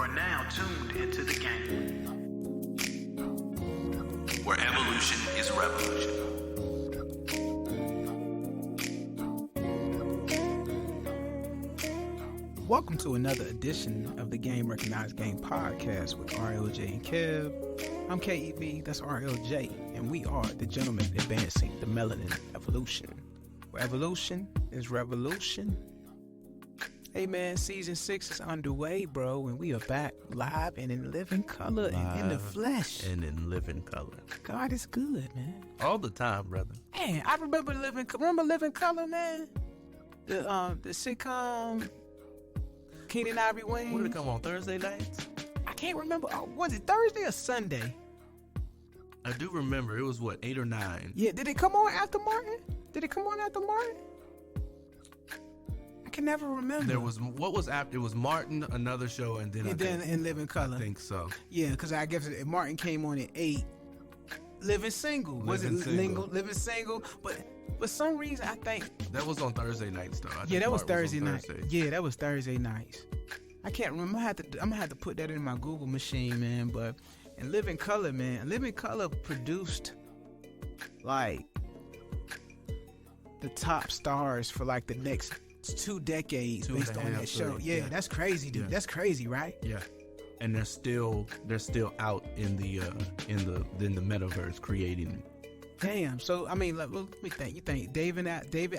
are now tuned into the game, where evolution is revolution. Welcome to another edition of the Game Recognized Game podcast with RLJ and Kev. I'm KEB, that's RLJ, and we are the gentlemen advancing the melanin evolution, where evolution is revolution. Hey man, season 6 is underway, bro, and we are back live and in living color and in the flesh. And in living color. God is good, man. All the time, brother. Man, I remember living color, man. The sitcom Keenan Ivory Wayne. When did it come on? Thursday nights? I can't remember. Was it Thursday or Sunday? I do remember. It was what, 8 or 9? Yeah, did it come on after Martin? I can never remember. There was, what was after? It was Martin, another show, and then in Living Color. I think so. Yeah, because I guess Martin came on at 8. Living Single. Living Single? But for some reason, I think that was on Thursday nights, though. Yeah, that was Thursday night. Yeah, that was Thursday nights. I can't remember. I'm gonna have to put that in my Google machine, man. But in Living Color, man, Living Color produced like the top stars for like the next 2 decades based on that show. Yeah, that's crazy, dude. Yeah. That's crazy, right? Yeah. And they're still out in the metaverse creating. Damn. So I mean, let me think. You think David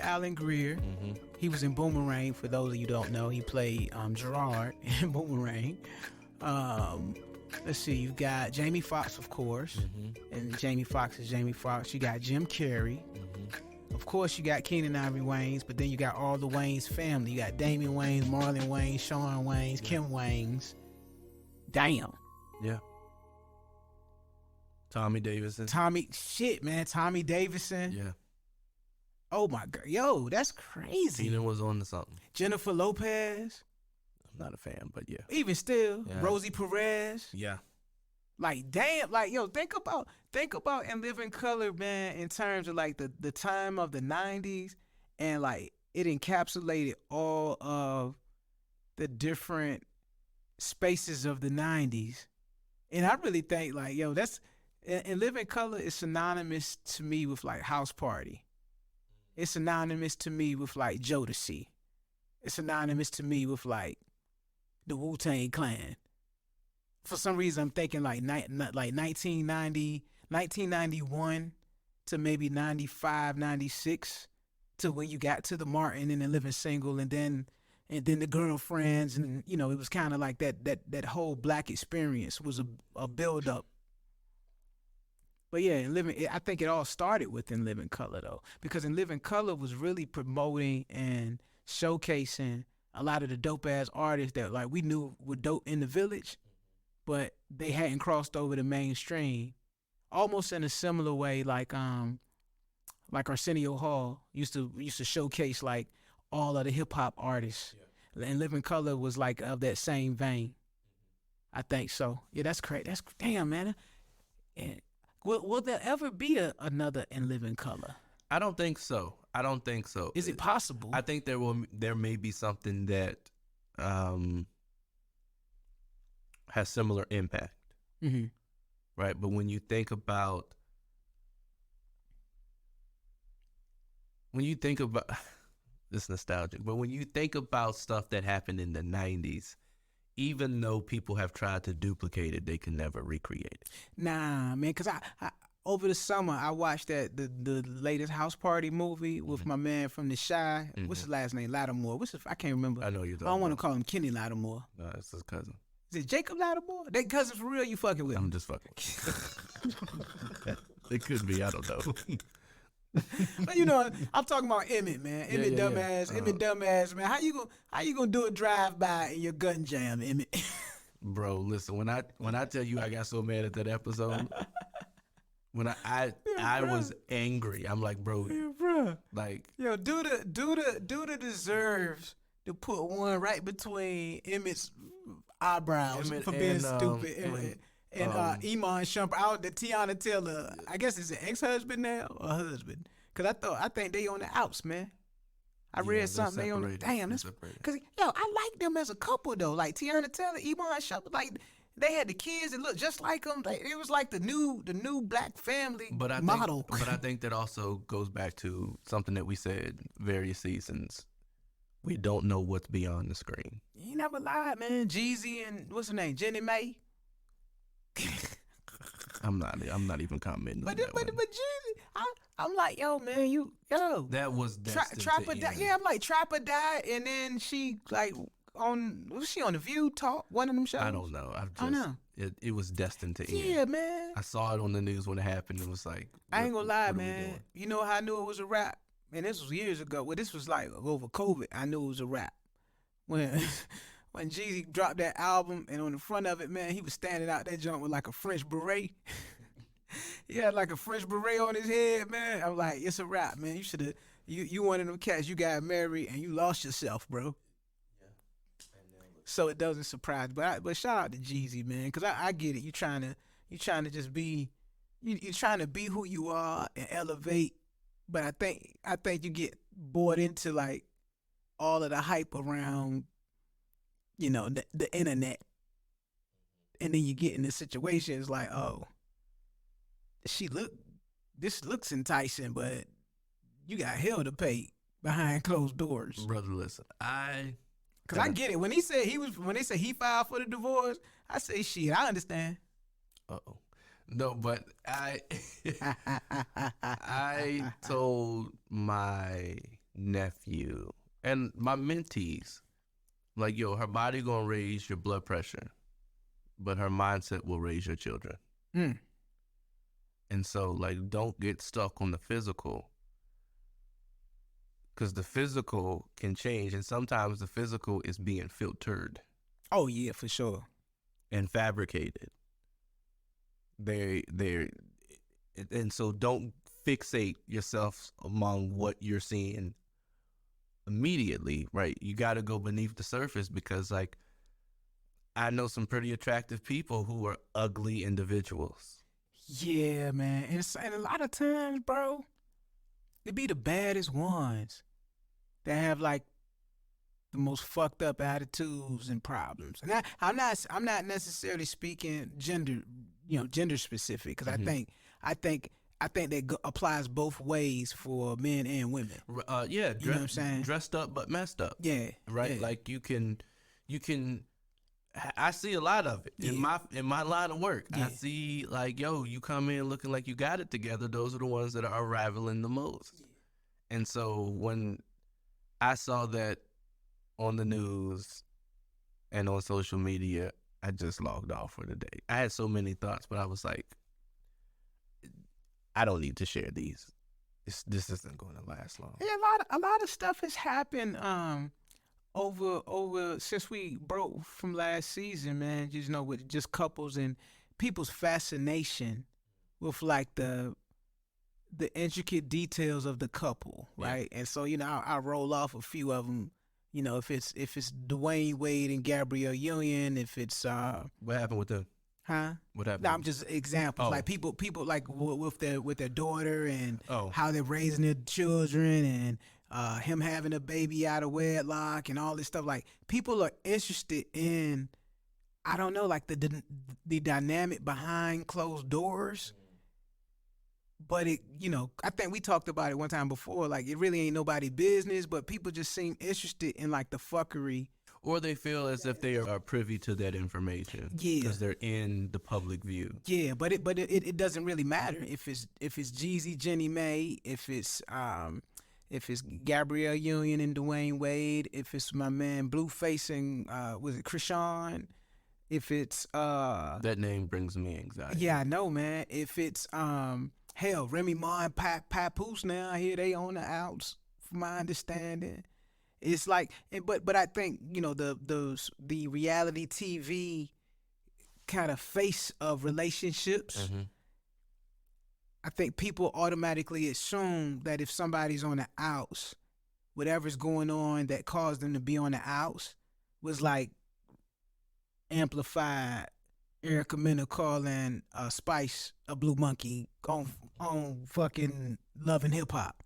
Allen Greer? Mm-hmm. He was in Boomerang. For those of you who don't know, he played Gerard in Boomerang. Let's see. You got Jamie Foxx, of course, and Jamie Foxx is Jamie Foxx. You got Jim Carrey. Of course, you got Keenan Ivory Wayans, but then you got all the Wayans family. You got Damian Wayans, Marlon Wayans, Shawn Wayans, Kim Wayans. Damn. Yeah. Tommy Davidson. Tommy Davidson. Yeah. Oh my God. Yo, that's crazy. Tina was on to something. Jennifer Lopez. I'm not a fan, but yeah. Even still, yeah. Rosie Perez. Yeah. Like, damn, like, yo, think about In Living Color, man, in terms of like the time of the 90s, and like it encapsulated all of the different spaces of the 90s. And I really think like, yo, that's In Living Color is synonymous to me with like House Party. It's synonymous to me with like Jodeci. It's synonymous to me with like the Wu-Tang Clan. For some reason, I'm thinking like 1991 to maybe 95, 96 to when you got to the Martin and the Living Single, and then the Girlfriends, and you know, it was kind of like that whole black experience was a build up. But yeah, I think it all started with In Living Color though, because In Living Color was really promoting and showcasing a lot of the dope ass artists that like we knew were dope in the village, but they hadn't crossed over the mainstream. Almost in a similar way, like Arsenio Hall used to showcase like all of the hip hop artists, and Living Color was like of that same vein. I think so. Yeah, that's crazy. That's damn, man. And will there ever be another In Living Color? I don't think so. Is it possible? I think there may be something that has similar impact. Mm-hmm. Right? But when you think about it's nostalgic, but when you think about stuff that happened in the 90s, even though people have tried to duplicate it, they can never recreate it. Nah, man, because I over the summer I watched the latest House Party movie with my man from The Chi. What's his last name? Lattimore. I can't remember. I know you're talking. I don't want to call him Kenny Lattimore. No, it's his cousin. Is it Jacob Lattimore? They cousins for real? You fucking with him? I'm just fucking with him. It could be. I don't know. But you know, I'm talking about Emmett, man. Emmett dumbass. Emmett dumbass, man. How you gonna do a drive by in your gun jam, Emmett? Bro, listen. When I tell you I got so mad at that episode, when I was angry. I'm like, bro, like, yo, Duda deserves to put one right between Emmett's eyebrows for being stupid. And Iman Shumpert out the Tiana Taylor, I guess it's an ex-husband now or husband. Cause I think they on the outs, man. I Yeah, read they're something. They on separated. damn. They're That's separated. because yo, I like them as a couple though. Like Tiana Taylor, Iman Shumpert, like they had the kids that looked just like them. Like, it was like the new black family model. But I think that also goes back to something that we said various seasons. We don't know what's beyond the screen. You never lied, man. Jeezy and what's her name, Jenny May. I'm not even commenting on But that one. Jeezy, I'm like, yo, man, That was destined Trapper to died. end. Yeah, I'm like Trapper died, and then she like was she on the View Talk, one of them shows? I don't know. I know. It was destined to end. Yeah, man. I saw it on the news when it happened. It was like, I ain't gonna lie, what are we man. doing? You know how I knew it was a rap? And this was years ago. Well, this was like over COVID. I knew it was a rap. When when Jeezy dropped that album, and on the front of it, man, he was standing out that joint with like a French beret. He had like a French beret on his head, man. I'm like, it's a rap, man. You should have, you one of them cats, you got married and you lost yourself, bro. So it doesn't surprise. But shout out to Jeezy, man, because I get it. You trying to just be, you trying to be who you are and elevate. But I think you get bored into like all of the hype around, the internet, and then you get in the situations like, oh, this looks enticing, but you got hell to pay behind closed doors. Brother, listen, Cause I get it. When they say he filed for the divorce, I say shit. I understand. Uh-oh. No, but I told my nephew and my mentees, like, yo, her body gonna raise your blood pressure, but her mindset will raise your children. Mm. And so, like, don't get stuck on the physical, because the physical can change, and sometimes the physical is being filtered Oh yeah, for sure. and fabricated. And so don't fixate yourself among what you're seeing immediately, right? You got to go beneath the surface, because, like, I know some pretty attractive people who are ugly individuals. Yeah, man. And a lot of times, bro, they be the baddest ones that have like the most fucked up attitudes and problems. And I'm not necessarily speaking gender specific, because I think that applies both ways for men and women. Yeah, You know what I'm saying? dressed up but messed up. Yeah, Right? yeah. Like you can I see a lot of it in my line of work. Yeah. I see, like, yo, you come in looking like you got it together. Those are the ones that are unraveling the most. And so when I saw that on the news and on social media, I just logged off for the day. I had so many thoughts, but I was like, I don't need to share these. This isn't going to last long. Yeah, a lot of stuff has happened over since we broke from last season, man. Just with just couples and people's fascination with like the intricate details of the couple, right? And so I roll off a few of them. If it's Dwayne Wade and Gabrielle Union, if it's What happened with them? huh? What happened? No, I'm just examples. Oh. Like people like with their daughter and Oh. how they're raising their children, and him having a baby out of wedlock and all this stuff. Like people are interested in, I don't know, like the dynamic behind closed doors. But I think we talked about it one time before. Like it really ain't nobody's business, but people just seem interested in like the fuckery. Or they feel as if they are privy to that information. Yeah. Because they're in the public view. Yeah, but it doesn't really matter if it's Jeezy, Jenny May, if it's Gabrielle Union and Dwayne Wade, if it's my man Blueface and was it Krishan, if it's That name brings me anxiety. yeah, I know, man. If it's hell, Remy Ma and Papoose now, I hear they on the outs, from my understanding. It's like, but I think the reality TV kind of face of relationships. Mm-hmm. I think people automatically assume that if somebody's on the outs, whatever's going on that caused them to be on the outs was like amplified. Erica Mena calling Spice a blue monkey on fucking Love and Hip Hop.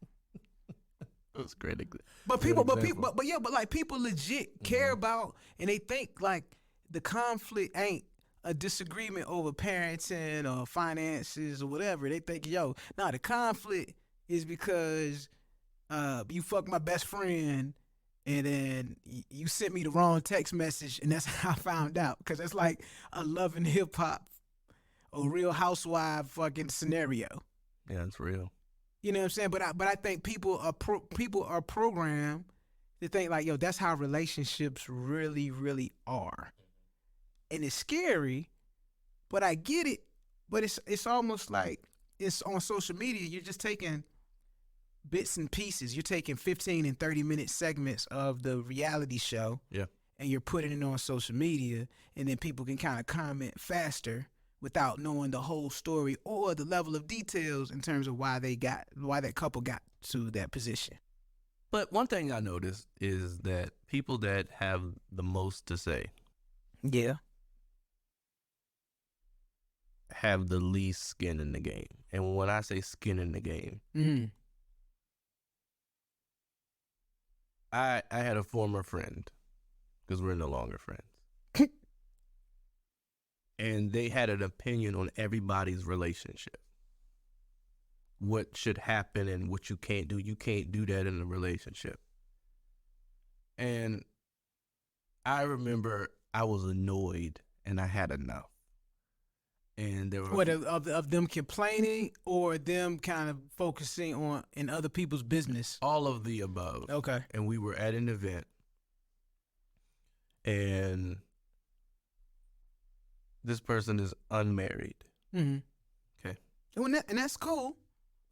That's great. But Good people, example. but like people legit care about, and they think like the conflict ain't a disagreement over parenting or finances or whatever. They think, yo, nah, the conflict is because you fucked my best friend, and then you sent me the wrong text message, and that's how I found out. Cause it's like a Love and Hip Hop, a Real Housewife fucking scenario. Yeah, it's real. You know what I'm saying? But I think people are programmed to think like, yo, that's how relationships really are, and it's scary. But I get it. But it's almost like it's on social media. You're just taking bits and pieces. You're taking 15 and 30-minute segments of the reality show, Yeah. and you're putting it on social media, and then people can kind of comment faster without knowing the whole story or the level of details in terms of why that couple got to that position. But one thing I noticed is that people that have the most to say Yeah. have the least skin in the game. And when I say skin in the game, Mm-hmm. I had a former friend, because we're no longer friends. And they had an opinion on everybody's relationship. What should happen and what you can't do. You can't do that in a relationship. And I remember I was annoyed and I had enough. And there were What of them complaining or them kind of focusing on in other people's business? all of the above. Okay. And we were at an event. And this person is unmarried. Mm-hmm. Okay. And that's cool.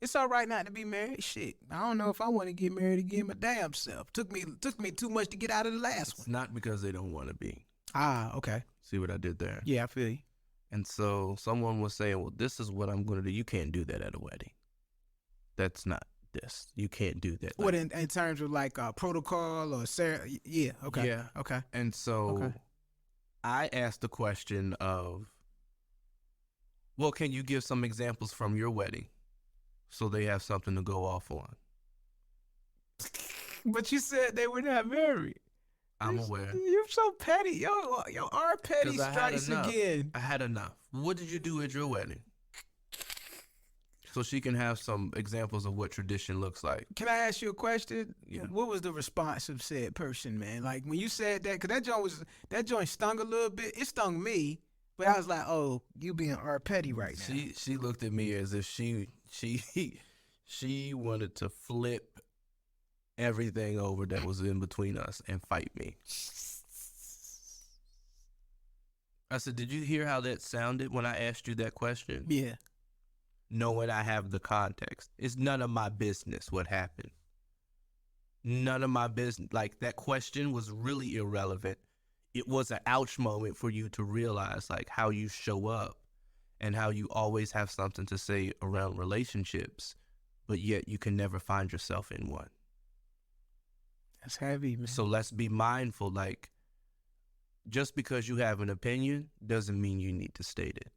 It's all right not to be married. Shit, I don't know if I want to get married again my damn self. Took me too much to get out of the last It's one. not because they don't want to be. Ah, okay. See what I did there? Yeah, I feel you. And so someone was saying, well, this is what I'm going to do. You can't do that at a wedding. That's not this. You can't do that. What in terms of like protocol or yeah, okay. Yeah. Okay. And so Okay. I asked the question of, well, can you give some examples from your wedding so they have something to go off on? But you said they were not married. I'm aware. You're so petty. Yo, our petty 'Cause I had strikes enough. again. I had enough. What did you do at your wedding? So she can have some examples of what tradition looks like. Can I ask you a question? Yeah. What was the response of said person, man? Like when you said that, cause that joint stung a little bit. It stung me, but I was like, oh, you being R petty right now. She looked at me as if she wanted to flip everything over that was in between us and fight me. I said, did you hear how that sounded when I asked you that question? Yeah. Knowing I have the context. It's none of my business what happened. None of my business. Like, that question was really irrelevant. It was an ouch moment for you to realize, like, how you show up and how you always have something to say around relationships, but yet you can never find yourself in one. That's heavy, man. So let's be mindful, like, just because you have an opinion doesn't mean you need to state it.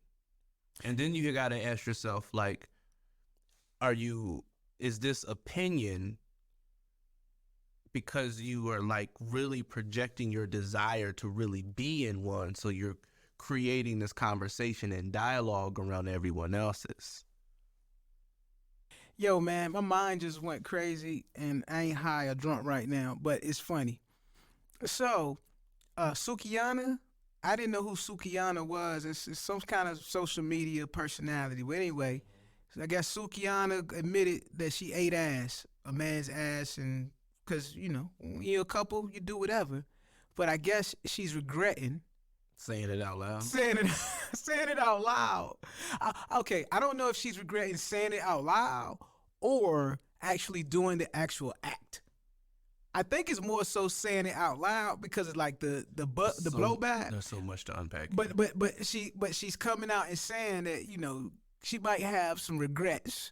And then you got to ask yourself, like, is this opinion because you are like really projecting your desire to really be in one, so you're creating this conversation and dialogue around everyone else's? Yo, man, my mind just went crazy, and I ain't high or drunk right now, but it's funny. So, Sukiyana, I didn't know who Sukiyana was. It's some kind of social media personality. But anyway, so I guess Sukiyana admitted that she ate ass, a man's ass, and because, when you're a couple, you do whatever. But I guess she's regretting Saying it out loud. saying it out loud. Okay, I don't know if she's regretting saying it out loud or actually doing the actual act. I think it's more so saying it out loud because it's like the blowback. There's so much to unpack. But she's coming out and saying that she might have some regrets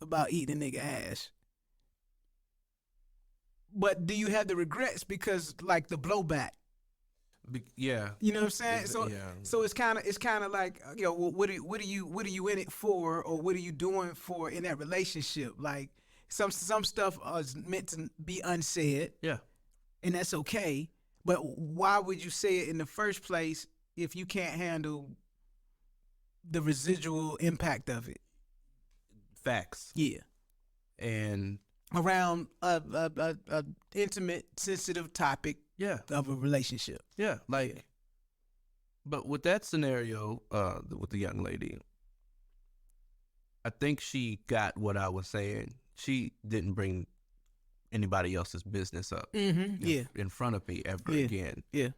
about eating a nigga ass. But do you have the regrets because like the blowback? Yeah. You know what I'm saying? So yeah. so it's kind of like well, what are you in it for, or what are you doing for in that relationship? Like some stuff is meant to be unsaid, Yeah. and that's okay. But why would you say it in the first place if you can't handle the residual impact of it? Facts. Yeah. And Around a intimate, sensitive topic yeah, of a relationship. yeah. Like, but with that scenario, with the young lady, I think she got what I was saying. She didn't bring anybody else's business up Yeah. in front of me ever Yeah. again. Yeah.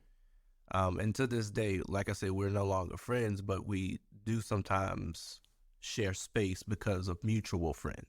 And to this day, like I said, we're no longer friends, but we do sometimes share space because of mutual friends.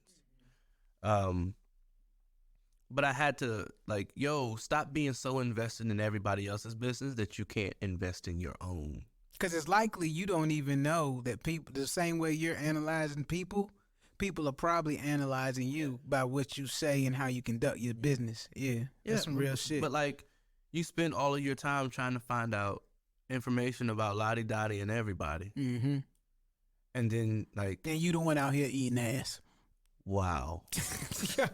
But I had to like, yo, stop being so invested in everybody else's business that you can't invest in your own. Because it's likely you don't even know that people, the same way you're analyzing people, people are probably analyzing you by what you say and how you conduct your business. Yeah. That's some real shit. But like, you spend all of your time trying to find out information about Lottie Dottie and everybody. Mm-hmm. And then like, And you the one out here eating ass. wow. Yo.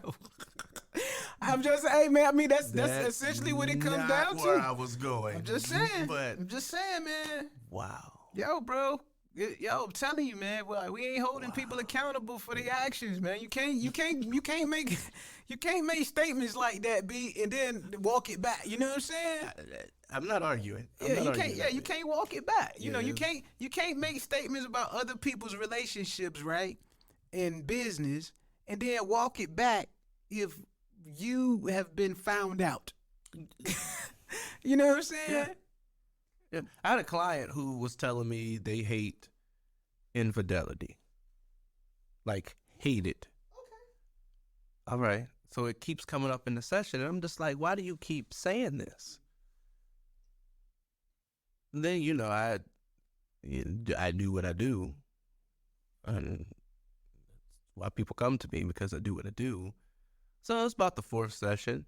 I'm just, hey man, I mean, that's essentially what it comes down to. Where I was going. I'm just saying. But I'm just saying, man. wow. Yo, bro. Yo, I'm telling you, man. Well, we ain't holding people accountable for their actions, man. You can't make statements like that, B, and then walk it back. You know what I'm saying? I'm not arguing. You can't walk it back. You know, you Yeah. can't make statements about other people's relationships, right? In business, and then walk it back if you have been found out. You know what I'm saying? Yeah. Yeah. I had a client who was telling me they hate infidelity. Like, hate it. Okay. All right. So it keeps coming up in the session, and I'm just like, why do you keep saying this? And then, you know, I do what I do. And that's why people come to me, because I do what I do. So it's about the fourth session.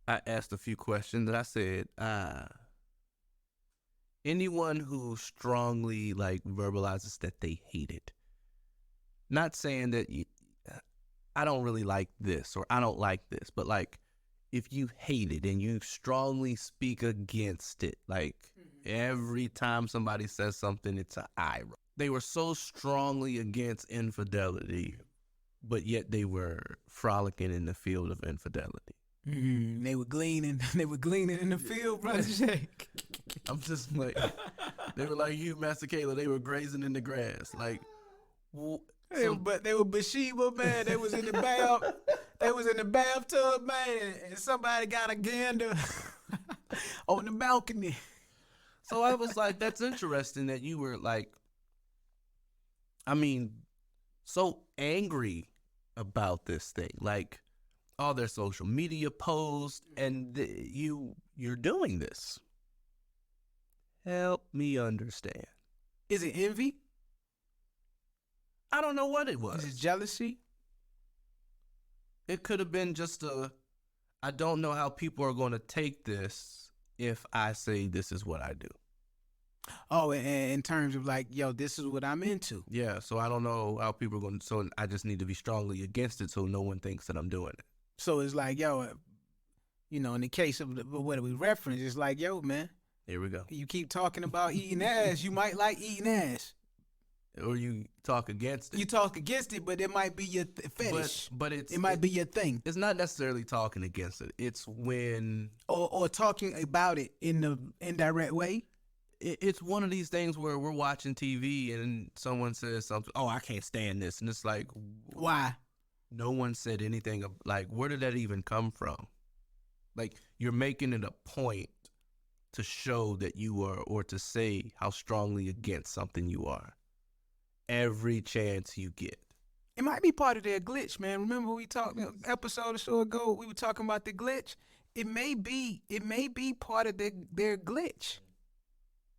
I asked a few questions, and I said, anyone who strongly like verbalizes that they hate it, not saying that I don't really like this or I don't like this, but like if you hate it and you strongly speak against it, like every time somebody says something, it's an eye roll. They were so strongly against infidelity, but yet they were frolicking in the field of infidelity. They were gleaning. They were gleaning in the field, brother Jake. I'm just like, they were like you, Master Kayla. They were grazing in the grass. Like, They were Bathsheba, man. They was in the bath. They was in the bathtub, man, and somebody got a gander on the balcony. so I was like, that's interesting that you were like, I mean, so angry about this thing. Like, all their social media posts, and you're doing this. Help me understand. Is it envy? I don't know what it was. Is it jealousy? It could have been just I don't know how people are going to take this if I say this is what I do. Oh, and in terms of like, yo, this is what I'm into. Yeah, so I don't know how people are going to, so I just need to be strongly against it so no one thinks that I'm doing it. So it's like, yo, you know, in the case of what we reference, it's like, yo, man, Here we go. you keep talking about eating ass, you might like eating ass. Or you talk against it. You talk against it, but it might be your fetish. But it might be your thing. It's not necessarily talking against it. It's when Or talking about it in the indirect way. It's one of these things where we're watching TV and someone says something, oh, I can't stand this. And it's like, Why? no one said anything of, like, where did that even come from? Like, you're making it a point to show that you are, or to say how strongly against something you are. Every chance you get. It might be part of their glitch, man. Remember we talked an episode or so ago, we were talking about the glitch. It may be part of their glitch.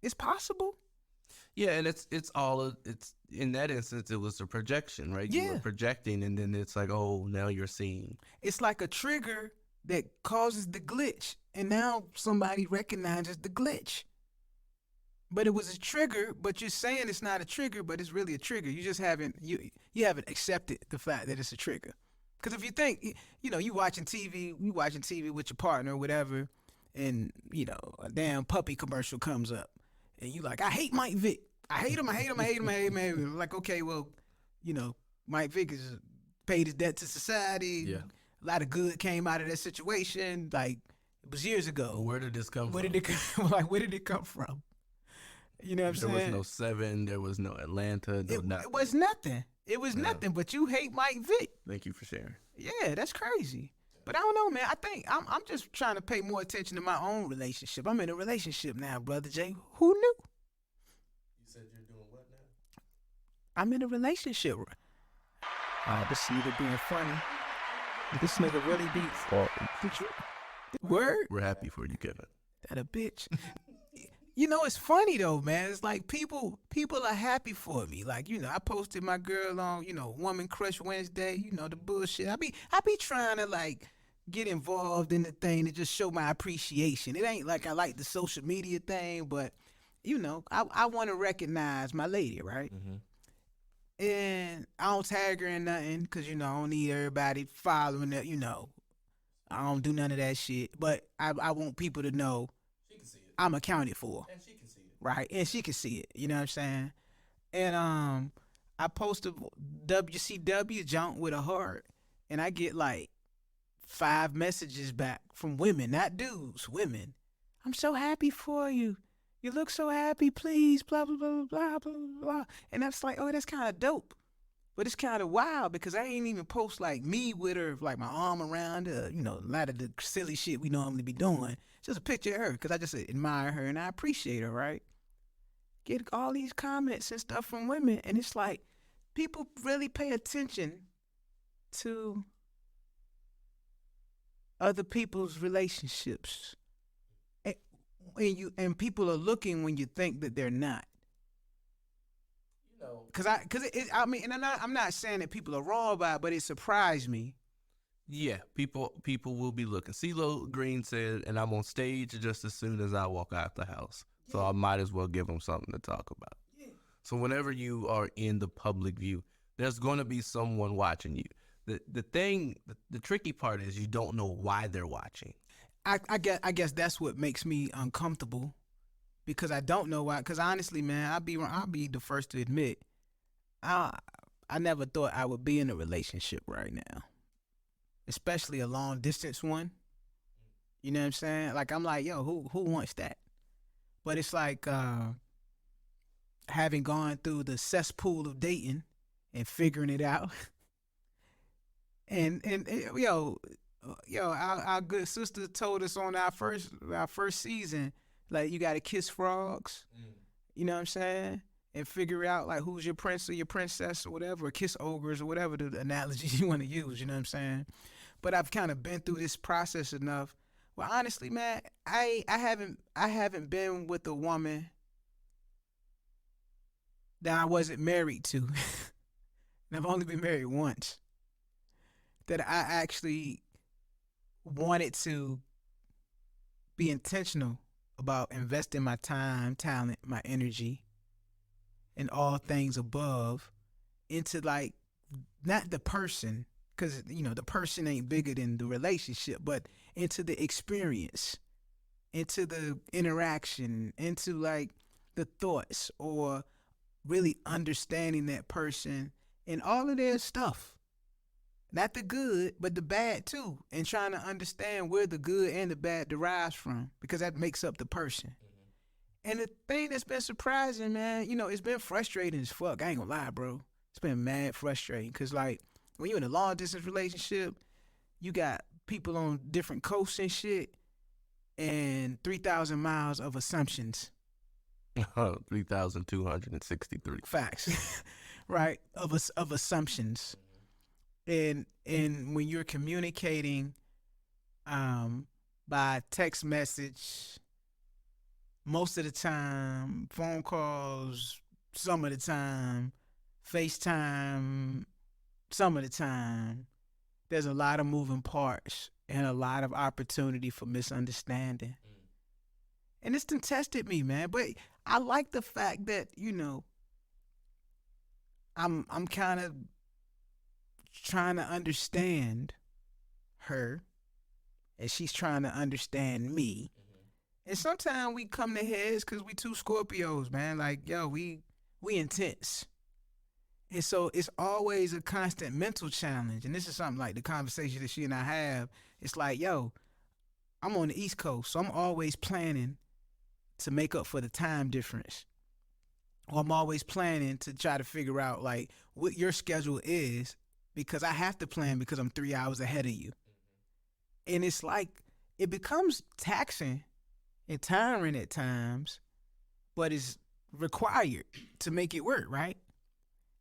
It's possible. Yeah, and it's in that instance it was a projection, right? You Yeah. were projecting, and then it's like, oh, now you're seeing. It's like a trigger that causes the glitch, and now somebody recognizes the glitch. But it was a trigger, but you're saying it's not a trigger, but it's really a trigger. You just haven't you haven't accepted the fact that it's a trigger. Because if you think, you watching TV with your partner or whatever, and a damn puppy commercial comes up, and you like, I hate Mike Vick. I hate him. I hate him. I hate him. I hate him. I hate him. Like, okay, well, Mike Vick has paid his debt to society. Yeah. A lot of good came out of that situation. Like, it was years ago. Where did this come Where from? did it come? Like, where did it come from? You know what I'm There saying? was no Seven. There was no Atlanta. No nothing. It was nothing. It was nothing. But you hate Mike Vick. Thank you for sharing. Yeah, that's crazy. But I don't know, man. I think I'm just trying to pay more attention to my own relationship. I'm in a relationship now, Brother Jay. Who knew? You said you're doing what now? I'm in a relationship. This nigga being funny. This nigga really be word. We're happy for you, Kevin. That a bitch. It's funny though, man. It's like people are happy for me. Like, I posted my girl on, Woman Crush Wednesday, the bullshit. I be trying to like get involved in the thing to just show my appreciation. It ain't like I like the social media thing, but I want to recognize my lady, right? Mm-hmm. And I don't tag her in nothing because, I don't need everybody following it, I don't do none of that shit. But I want people to know She can see it. I'm accounted for. And she can see it. Right? And she can see it. You know what I'm saying? And I posted WCW junk with a heart, and I get like 5 messages back from women, not dudes, women. I'm so happy for you. You look so happy, please, blah, blah, blah, blah, blah, blah. And that's like, oh, that's kind of dope. But it's kind of wild because I ain't even post like me with her, like my arm around her, a lot of the silly shit we normally be doing. Just a picture of her because I just admire her and I appreciate her, right? Get all these comments and stuff from women, and it's like people really pay attention to other people's relationships. And people are looking when you think that they're not. And I'm not saying that people are wrong about it, but it surprised me. Yeah, people will be looking. CeeLo Green said, and I'm on stage just as soon as I walk out the house. So I might as well give them something to talk about. Yeah. So whenever you are in the public view, there's going to be someone watching you. The tricky part is you don't know why they're watching. I guess that's what makes me uncomfortable, because I don't know why. Because honestly, man, I'll be the first to admit, I never thought I would be in a relationship right now, especially a long distance one. You know what I'm saying? Like, I'm like, yo, who wants that? But it's like having gone through the cesspool of dating and figuring it out, and our good sister told us on our first season, like, you got to kiss frogs. You know what I'm saying? And figure out like who's your prince or your princess or whatever, or kiss ogres or whatever the analogy you want to use. You know what I'm saying? But I've kind of been through this process enough. Well, honestly, man, I haven't been with a woman that I wasn't married to. And I've only been married once. That I actually wanted to be intentional about investing my time, talent, my energy, and all things above into, like, not the person, because the person ain't bigger than the relationship, but into the experience, into the interaction, into like the thoughts, or really understanding that person and all of their stuff. Not the good, but the bad too, and trying to understand where the good and the bad derives from, because that makes up the person. And the thing that's been surprising, man, it's been frustrating as fuck. I ain't gonna lie, bro. It's been mad frustrating, because like, when you're in a long distance relationship, you got people on different coasts and shit, and 3,000 miles of assumptions. 3,263 Facts. Right? Of assumptions. And when you're communicating by text message, most of the time, phone calls, some of the time, FaceTime, some of the time, there's a lot of moving parts and a lot of opportunity for misunderstanding. And it's done tested me, man. But I like the fact that, I'm kind of trying to understand her and she's trying to understand me. And sometimes we come to heads because we two Scorpios, man. Like, yo, we intense. And so it's always a constant mental challenge. And this is something like the conversation that she and I have. It's like, yo, I'm on the East Coast, so I'm always planning to make up for the time difference. Or I'm always planning to try to figure out like what your schedule is because I have to plan because I'm 3 hours ahead of you. And it's like it becomes taxing and tiring at times, but it's required to make it work, right?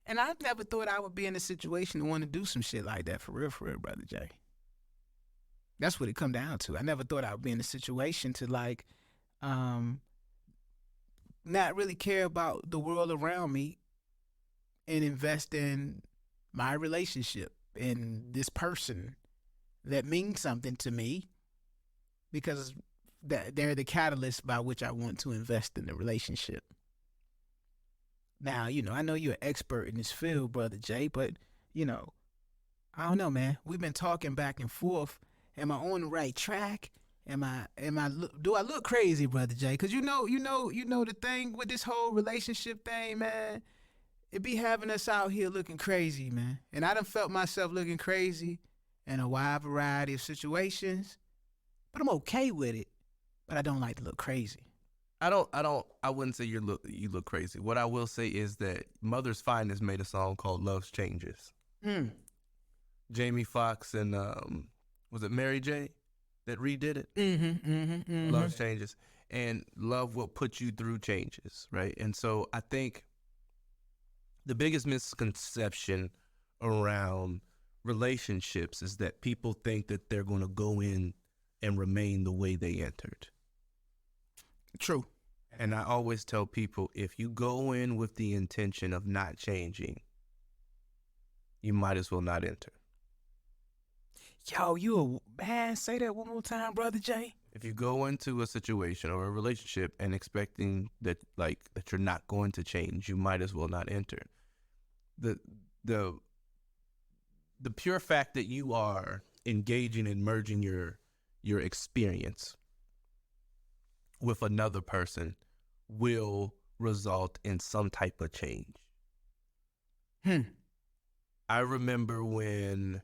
And I never thought I would be in a situation to want to do some shit like that for real, Brother Jay. That's what it come down to. I never thought I would be in a situation to like not really care about the world around me and invest in my relationship and this person that means something to me because they're the catalyst by which I want to invest in the relationship. Now, I know you're an expert in this field, Brother Jay, but, I don't know, man. We've been talking back and forth. Am I on the right track? Do I look crazy, Brother Jay? Because you know the thing with this whole relationship thing, man, it be having us out here looking crazy, man. And I done felt myself looking crazy in a wide variety of situations, but I'm okay with it. But I don't like to look crazy. I wouldn't say you look crazy. What I will say is that Mother's Finest made a song called Love's Changes. Jamie Foxx and was it Mary J that redid it? Love's Changes. And love will put you through changes, right? And so I think the biggest misconception around relationships is that people think that they're going to go in and remain the way they entered. True. And I always tell people, if you go in with the intention of not changing, you might as well not enter. Yo, man, say that one more time, Brother Jay. If you go into a situation or a relationship and expecting that you're not going to change, you might as well not enter. The pure fact that you are engaging and merging your experience with another person will result in some type of change. I remember when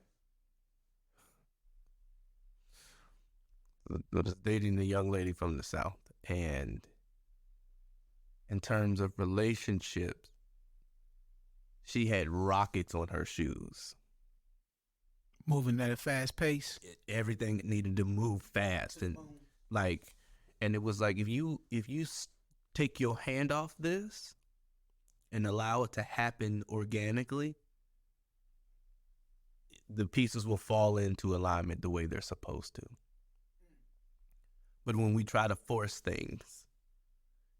I was dating a young lady from the South, and in terms of relationships, she had rockets on her shoes. Moving at a fast pace. Everything needed to move fast, and it was like if you take your hand off this and allow it to happen organically, the pieces will fall into alignment the way they're supposed to. But when we try to force things,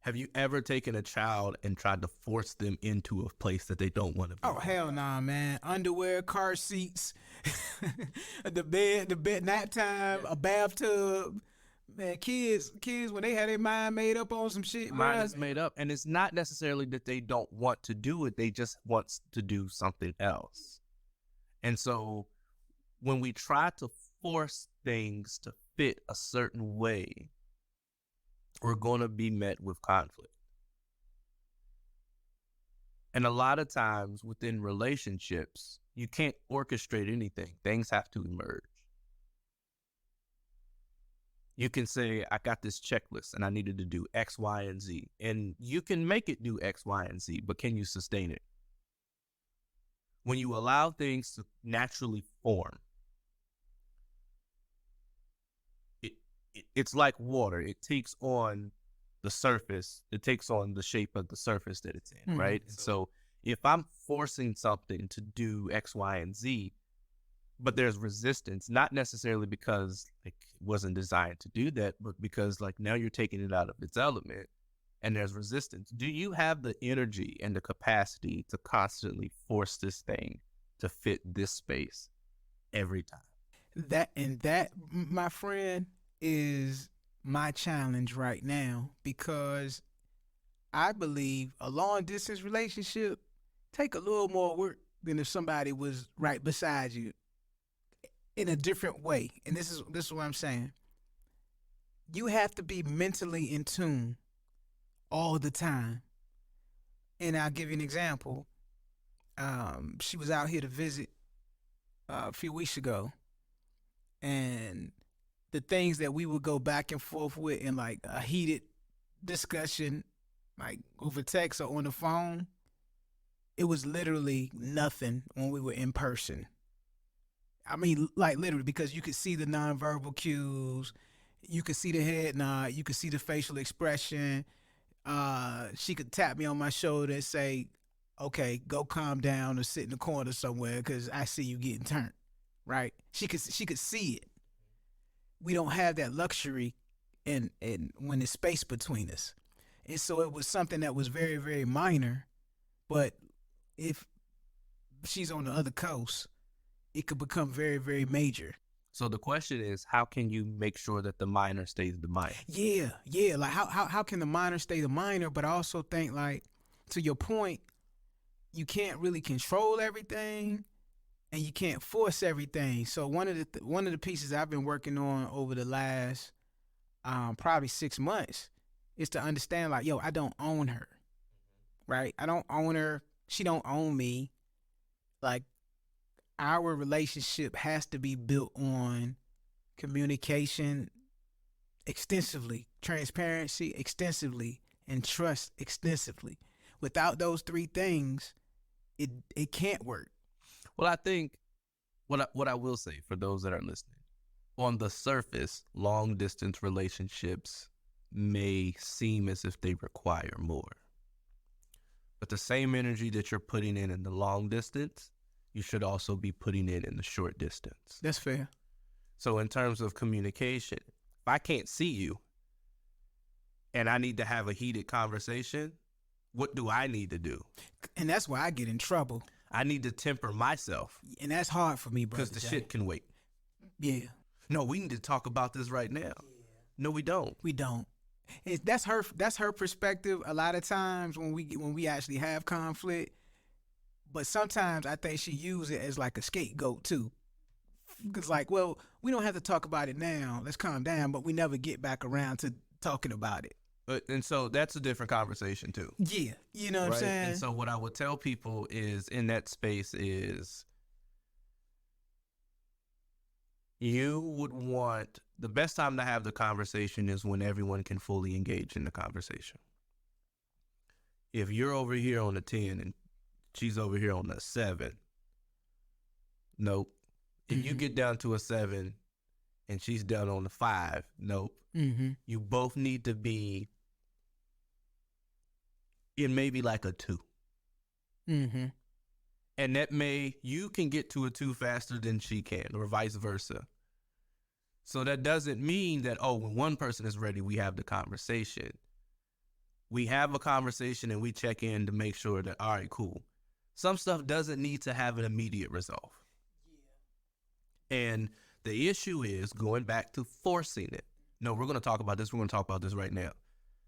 have you ever taken a child and tried to force them into a place that they don't want to be? Oh, hell nah, man. Underwear, car seats, the bed, nap time, a bathtub. Man, kids, when they had their mind made up on some shit, Mine is made up. And it's not necessarily that they don't want to do it. They just want to do something else. And so when we try to force things to fit a certain way, we're going to be met with conflict. And a lot of times within relationships, you can't orchestrate anything. Things have to emerge. You can say, I got this checklist and I needed to do X, Y, and Z. And you can make it do X, Y, and Z, but can you sustain it? When you allow things to naturally form, it's like water. It takes on the surface. It takes on the shape of the surface that it's in, right? So if I'm forcing something to do X, Y, and Z, but there's resistance, not necessarily because it wasn't designed to do that, but because now you're taking it out of its element and there's resistance. Do you have the energy and the capacity to constantly force this thing to fit this space every time? That, my friend, is my challenge right now because I believe a long distance relationship take a little more work than if somebody was right beside you in a different way. And this is what I'm saying. You have to be mentally in tune all the time. And I'll give you an example. She was out here to visit a few weeks ago, and the things that we would go back and forth with in like a heated discussion, like over text or on the phone, it was literally nothing when we were in person. I mean, like literally, because you could see the nonverbal cues, you could see the head nod, you could see the facial expression. She could tap me on my shoulder and say, "Okay, go calm down or sit in the corner somewhere because I see you getting turned." Right? She could see it. We don't have that luxury, and when there's space between us, and so it was something that was very very minor, but if she's on the other coast, it could become very very major. So the question is, how can you make sure that the minor stays the minor? Yeah. Like how can the minor stay the minor? But I also think like to your point, you can't really control everything, and you can't force everything. So one of the pieces I've been working on over the last probably 6 months is to understand like, yo, I don't own her, right? I don't own her. She don't own me. Like our relationship has to be built on communication extensively, transparency extensively, and trust extensively. Without those three things, it can't work. Well, I think what I will say for those that are listening, on the surface, long distance relationships may seem as if they require more. But the same energy that you're putting in the long distance, you should also be putting in the short distance. That's fair. So in terms of communication, if I can't see you and I need to have a heated conversation, what do I need to do? And that's why I get in trouble. I need to temper myself. And that's hard for me, brother. Because the shit can wait. Yeah. No, we need to talk about this right now. No, we don't. We don't. That's her perspective a lot of times when we actually have conflict. But sometimes I think she uses it as like a scapegoat too. Because like, well, we don't have to talk about it now. Let's calm down. But we never get back around to talking about it. And so that's a different conversation too. Yeah. You know what I'm saying? And so what I would tell people is in that space is you would want the best time to have the conversation is when everyone can fully engage in the conversation. If you're over here on a 10 and she's over here on a 7, nope. If you get down to a 7 and she's down on a 5, nope. You both need to be in maybe like a 2. And that you can get to a 2 faster than she can, or vice versa. So that doesn't mean that, when one person is ready, we have the conversation. We have a conversation and we check in to make sure that, all right, cool. Some stuff doesn't need to have an immediate resolve. And the issue is going back to forcing it. No, we're going to talk about this. We're going to talk about this right now.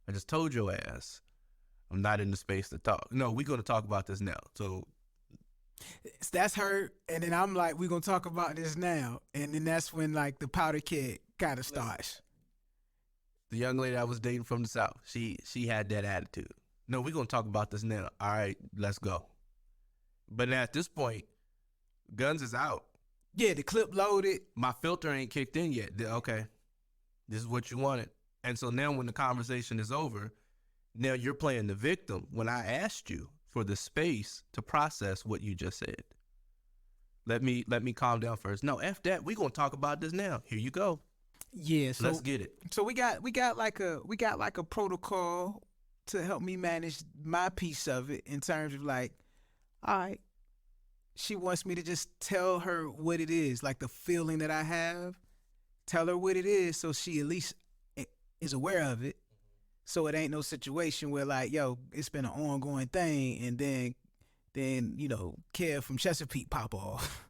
I just told your ass I'm not in the space to talk. No, we're going to talk about this now. So that's her. And then I'm like, we're going to talk about this now. And then that's when like the powder keg kind of starts. The young lady I was dating from the South, she had that attitude. No, we're going to talk about this now. All right, let's go. But at this point, guns is out. Yeah, the clip loaded. My filter ain't kicked in yet. Okay, this is what you wanted. And so now when the conversation is over, now you're playing the victim when I asked you for the space to process what you just said. Let me calm down first. No, F that. We're going to talk about this now. Here you go. Yeah, so let's get it. So we got like a protocol to help me manage my piece of it in terms of like, all right, she wants me to just tell her what it is, like the feeling that I have. Tell her what it is so she at least is aware of it. So it ain't no situation where like, yo, it's been an ongoing thing and then Kev from Chesapeake pop off.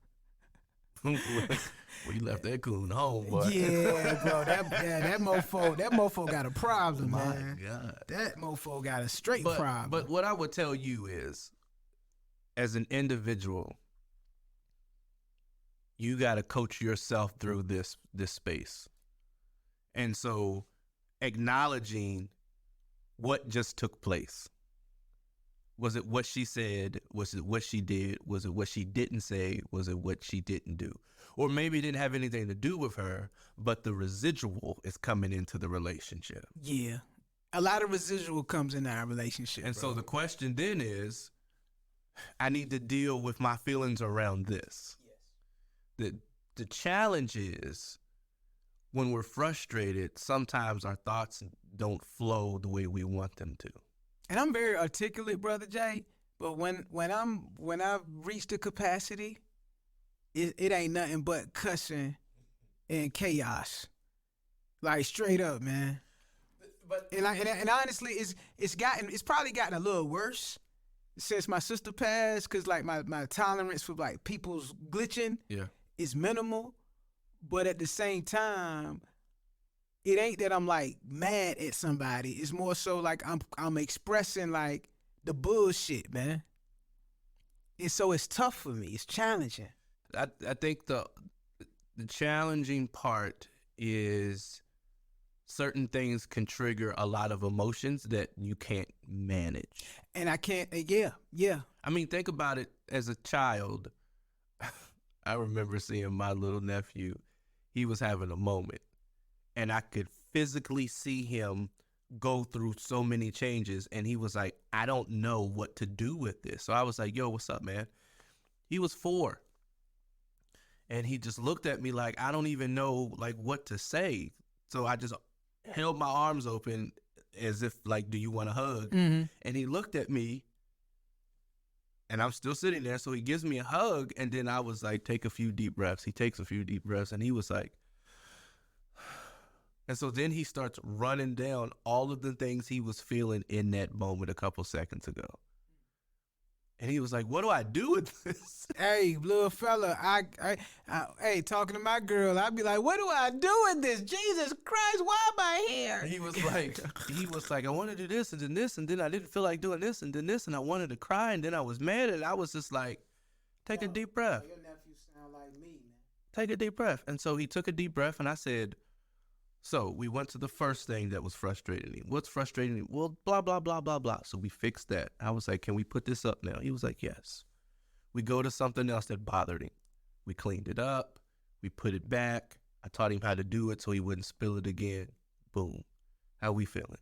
Well, you left that coon home, boy. Yeah, bro. That mofo got a problem, My man. God. That mofo got a straight problem. But what I would tell you is, as an individual, you got to coach yourself through this space. And so acknowledging what just took place. Was it what she said? Was it what she did? Was it what she didn't say? Was it what she didn't do? Or maybe it didn't have anything to do with her, but the residual is coming into the relationship. Yeah. A lot of residual comes in our relationship. And bro. so the question then is, I need to deal with my feelings around this. Yes. The challenge is, when we're frustrated, sometimes our thoughts don't flow the way we want them to. And I'm very articulate, Brother Jay, but when I've reached the capacity, it ain't nothing but cussing and chaos. Like straight up, man. But And honestly, it's probably gotten a little worse since my sister passed, cause like my tolerance for like people's glitching is minimal. But at the same time, it ain't that I'm like mad at somebody. It's more so like I'm expressing like the bullshit, man. And so it's tough for me. It's challenging. I think the challenging part is certain things can trigger a lot of emotions that you can't manage. And I can't, yeah. I mean, think about it as a child. I remember seeing my little nephew. He was having a moment, and I could physically see him go through so many changes. And he was like, I don't know what to do with this. So I was like, yo, what's up, man? He was 4. And he just looked at me like, I don't even know like what to say. So I just held my arms open as if like, do you want a hug? Mm-hmm. And he looked at me, and I'm still sitting there. So he gives me a hug. And then I was like, take a few deep breaths. He takes a few deep breaths, and he was like, and so then he starts running down all of the things he was feeling in that moment a couple seconds ago. And he was like, what do I do with this? Hey, little fella, hey, talking to my girl, I'd be like, what do I do with this? Jesus Christ, why am I here? He was like, I want to do this and then this, and then I didn't feel like doing this and then this, and I wanted to cry, and then I was mad, and I was just like, take a deep breath. Your nephew sound like me, man. Take a deep breath. And so he took a deep breath, and I said, so we went to the first thing that was frustrating him. What's frustrating him? Well, blah, blah, blah, blah, blah. So we fixed that. I was like, can we put this up now? He was like, yes. We go to something else that bothered him. We cleaned it up. We put it back. I taught him how to do it so he wouldn't spill it again. Boom. How we feeling?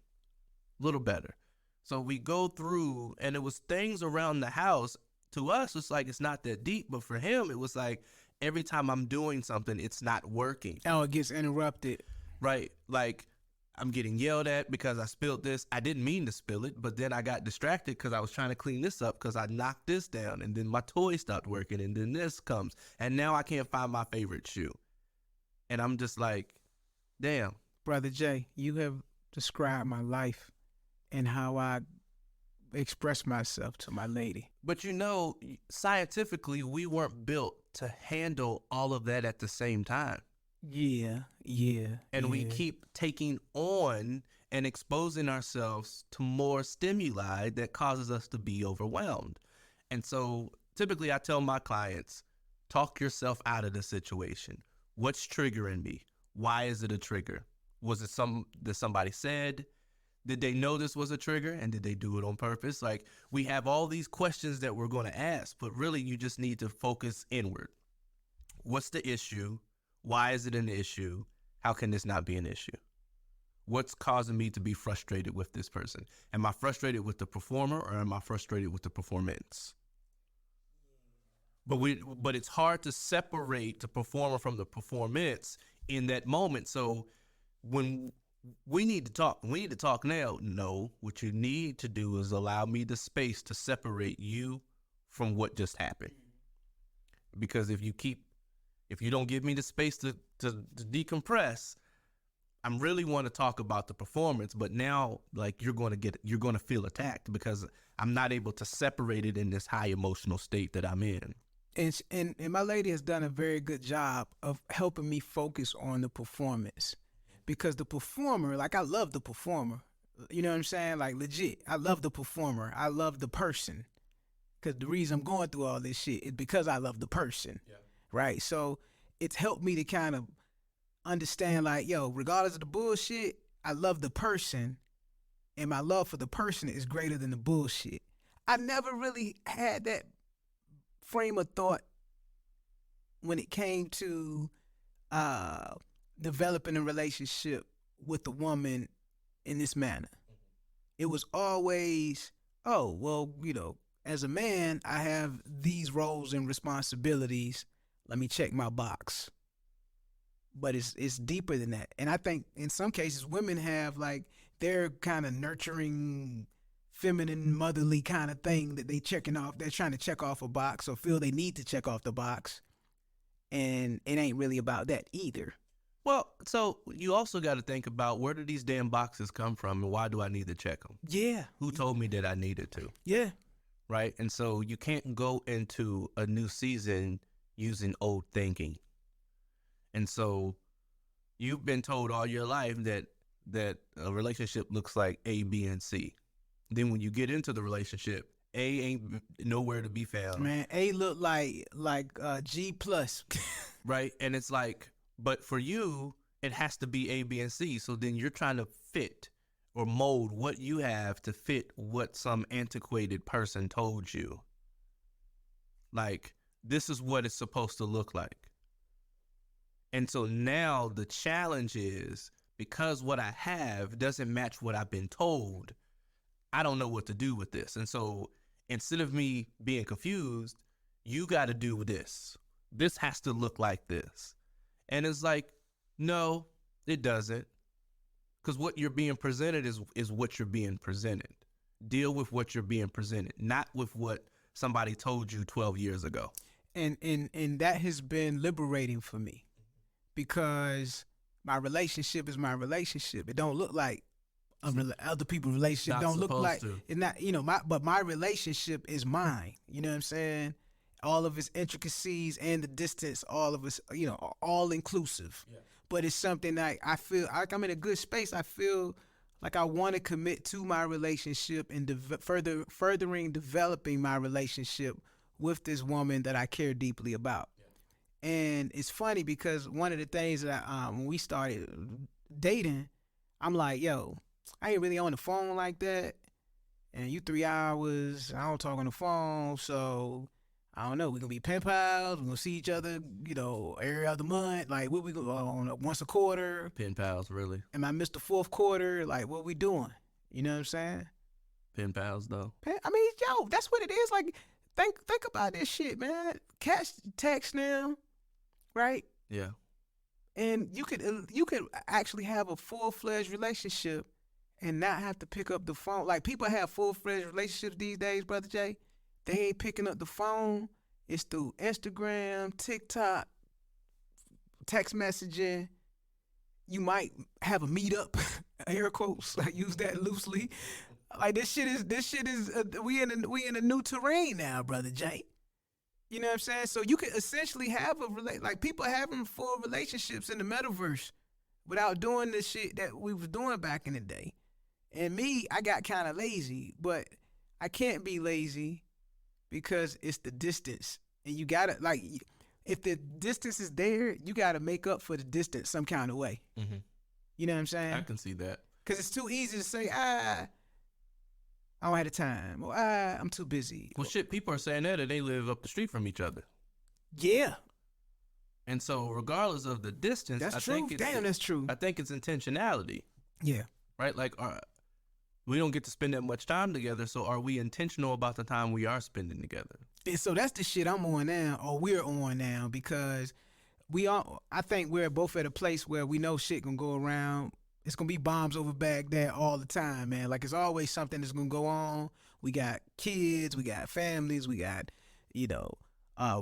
A little better. So we go through, and it was things around the house. To us, it's like it's not that deep. But for him, it was like every time I'm doing something, it's not working. Oh, it gets interrupted. Right. Like, I'm getting yelled at because I spilled this. I didn't mean to spill it, but then I got distracted because I was trying to clean this up because I knocked this down, and then my toy stopped working, and then this comes, and now I can't find my favorite shoe. And I'm just like, damn. Brother Jay, you have described my life and how I express myself to my lady. But you know, scientifically, we weren't built to handle all of that at the same time. Yeah. And we keep taking on and exposing ourselves to more stimuli that causes us to be overwhelmed. And so typically I tell my clients, talk yourself out of the situation. What's triggering me? Why is it a trigger? Was it that somebody said? Did they know this was a trigger, and did they do it on purpose? Like, we have all these questions that we're going to ask, but really you just need to focus inward. What's the issue? Why is it an issue? How can this not be an issue? What's causing me to be frustrated with this person? Am I frustrated with the performer, or am I frustrated with the performance? But it's hard to separate the performer from the performance in that moment. So when we need to talk now. No, what you need to do is allow me the space to separate you from what just happened. Because if you don't give me the space to decompress, I really want to talk about the performance, but now like you're going to feel attacked because I'm not able to separate it in this high emotional state that I'm in. And my lady has done a very good job of helping me focus on the performance, because the performer, like I love the performer, you know what I'm saying? Like legit, I love the performer. I love the person, because the reason I'm going through all this shit is because I love the person, right? So it's helped me to kind of understand, like, yo, regardless of the bullshit, I love the person, and my love for the person is greater than the bullshit. I never really had that frame of thought when it came to developing a relationship with a woman in this manner. It was always, oh, well, as a man, I have these roles and responsibilities. Let me check my box. But it's deeper than that. And I think in some cases women have like their kind of nurturing, feminine, motherly kind of thing that they're trying to check off a box or feel they need to check off the box. And it ain't really about that either. Well, so you also got to think about, where do these damn boxes come from, and why do I need to check them? Yeah. Who told me that I needed to? Yeah. Right? And so you can't go into a new season using old thinking. And so you've been told all your life that a relationship looks like A, B, and C. Then when you get into the relationship, A ain't nowhere to be found. Man, A look like G plus. Right? And it's like, but for you, it has to be A, B, and C. So then you're trying to fit or mold what you have to fit what some antiquated person told you. Like, this is what it's supposed to look like. And so now the challenge is, because what I have doesn't match what I've been told, I don't know what to do with this. And so instead of me being confused, you got to do this. This has to look like this. And it's like, no, it doesn't. Because what you're being presented is what you're being presented. Deal with what you're being presented, not with what somebody told you 12 years ago. And that has been liberating for me, because my relationship is my relationship. It don't look like other people's relationship. Not Don't look like supposed to. it's not. But my relationship is mine. You know what I'm saying? All of its intricacies and the distance, all of us, all inclusive. Yeah. But it's something that I feel like I'm in a good space. I feel like I want to commit to my relationship and furthering developing my relationship with this woman that I care deeply about. Yeah. And it's funny because one of the things that when we started dating, I'm like, yo, I ain't really on the phone like that. And you 3 hours, I don't talk on the phone, so I don't know. We're going to be pen pals. We're going to see each other, every other month. Like, what we go on once a quarter? Pen pals, really? Am I missed the fourth quarter? Like, what we doing? You know what I'm saying? Pen pals, though. I mean, yo, that's what it is. Like, think about this shit, man. Catch text now, right? Yeah. And you could actually have a full-fledged relationship and not have to pick up the phone. Like, people have full-fledged relationships these days, Brother Jay. They ain't picking up the phone. It's through Instagram, TikTok, text messaging. You might have a meetup, air quotes. I use that loosely. Like, this shit is we in a new terrain now, Brother Jay. You know what I'm saying? So you can essentially have like people having full relationships in the metaverse without doing the shit that we was doing back in the day. And me, I got kind of lazy, but I can't be lazy because it's the distance. And you gotta, like, if the distance is there, you gotta make up for the distance some kind of way. Mm-hmm. You know what I'm saying? I can see that. Because it's too easy to say, I don't have the time, or I'm too busy. Well, shit, people are saying that they live up the street from each other. Yeah. And so regardless of the distance, That's I true. think That's true. I think it's intentionality. Yeah. Right? Like, we don't get to spend that much time together, so are we intentional about the time we are spending together? And so that's the shit I'm on now, or we're on now, because I think we're both at a place where we know shit gonna go around. It's gonna be bombs over Baghdad all the time, man. Like, it's always something that's gonna go on. We got kids, we got families, we got,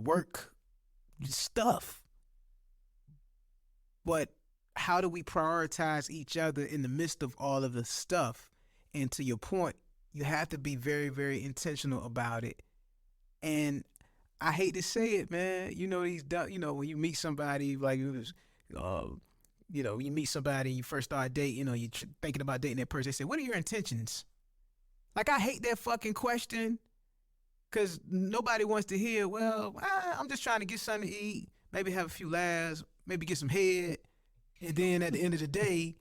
work stuff. But how do we prioritize each other in the midst of all of the stuff? And to your point, you have to be very, very intentional about it. And I hate to say it, man. You know when you meet somebody like it was, you meet somebody, you first start dating, you thinking about dating that person. They say, "What are your intentions?" Like I hate that fucking question, cause nobody wants to hear. Well, I'm just trying to get something to eat, maybe have a few laughs, maybe get some head, and then at the end of the day,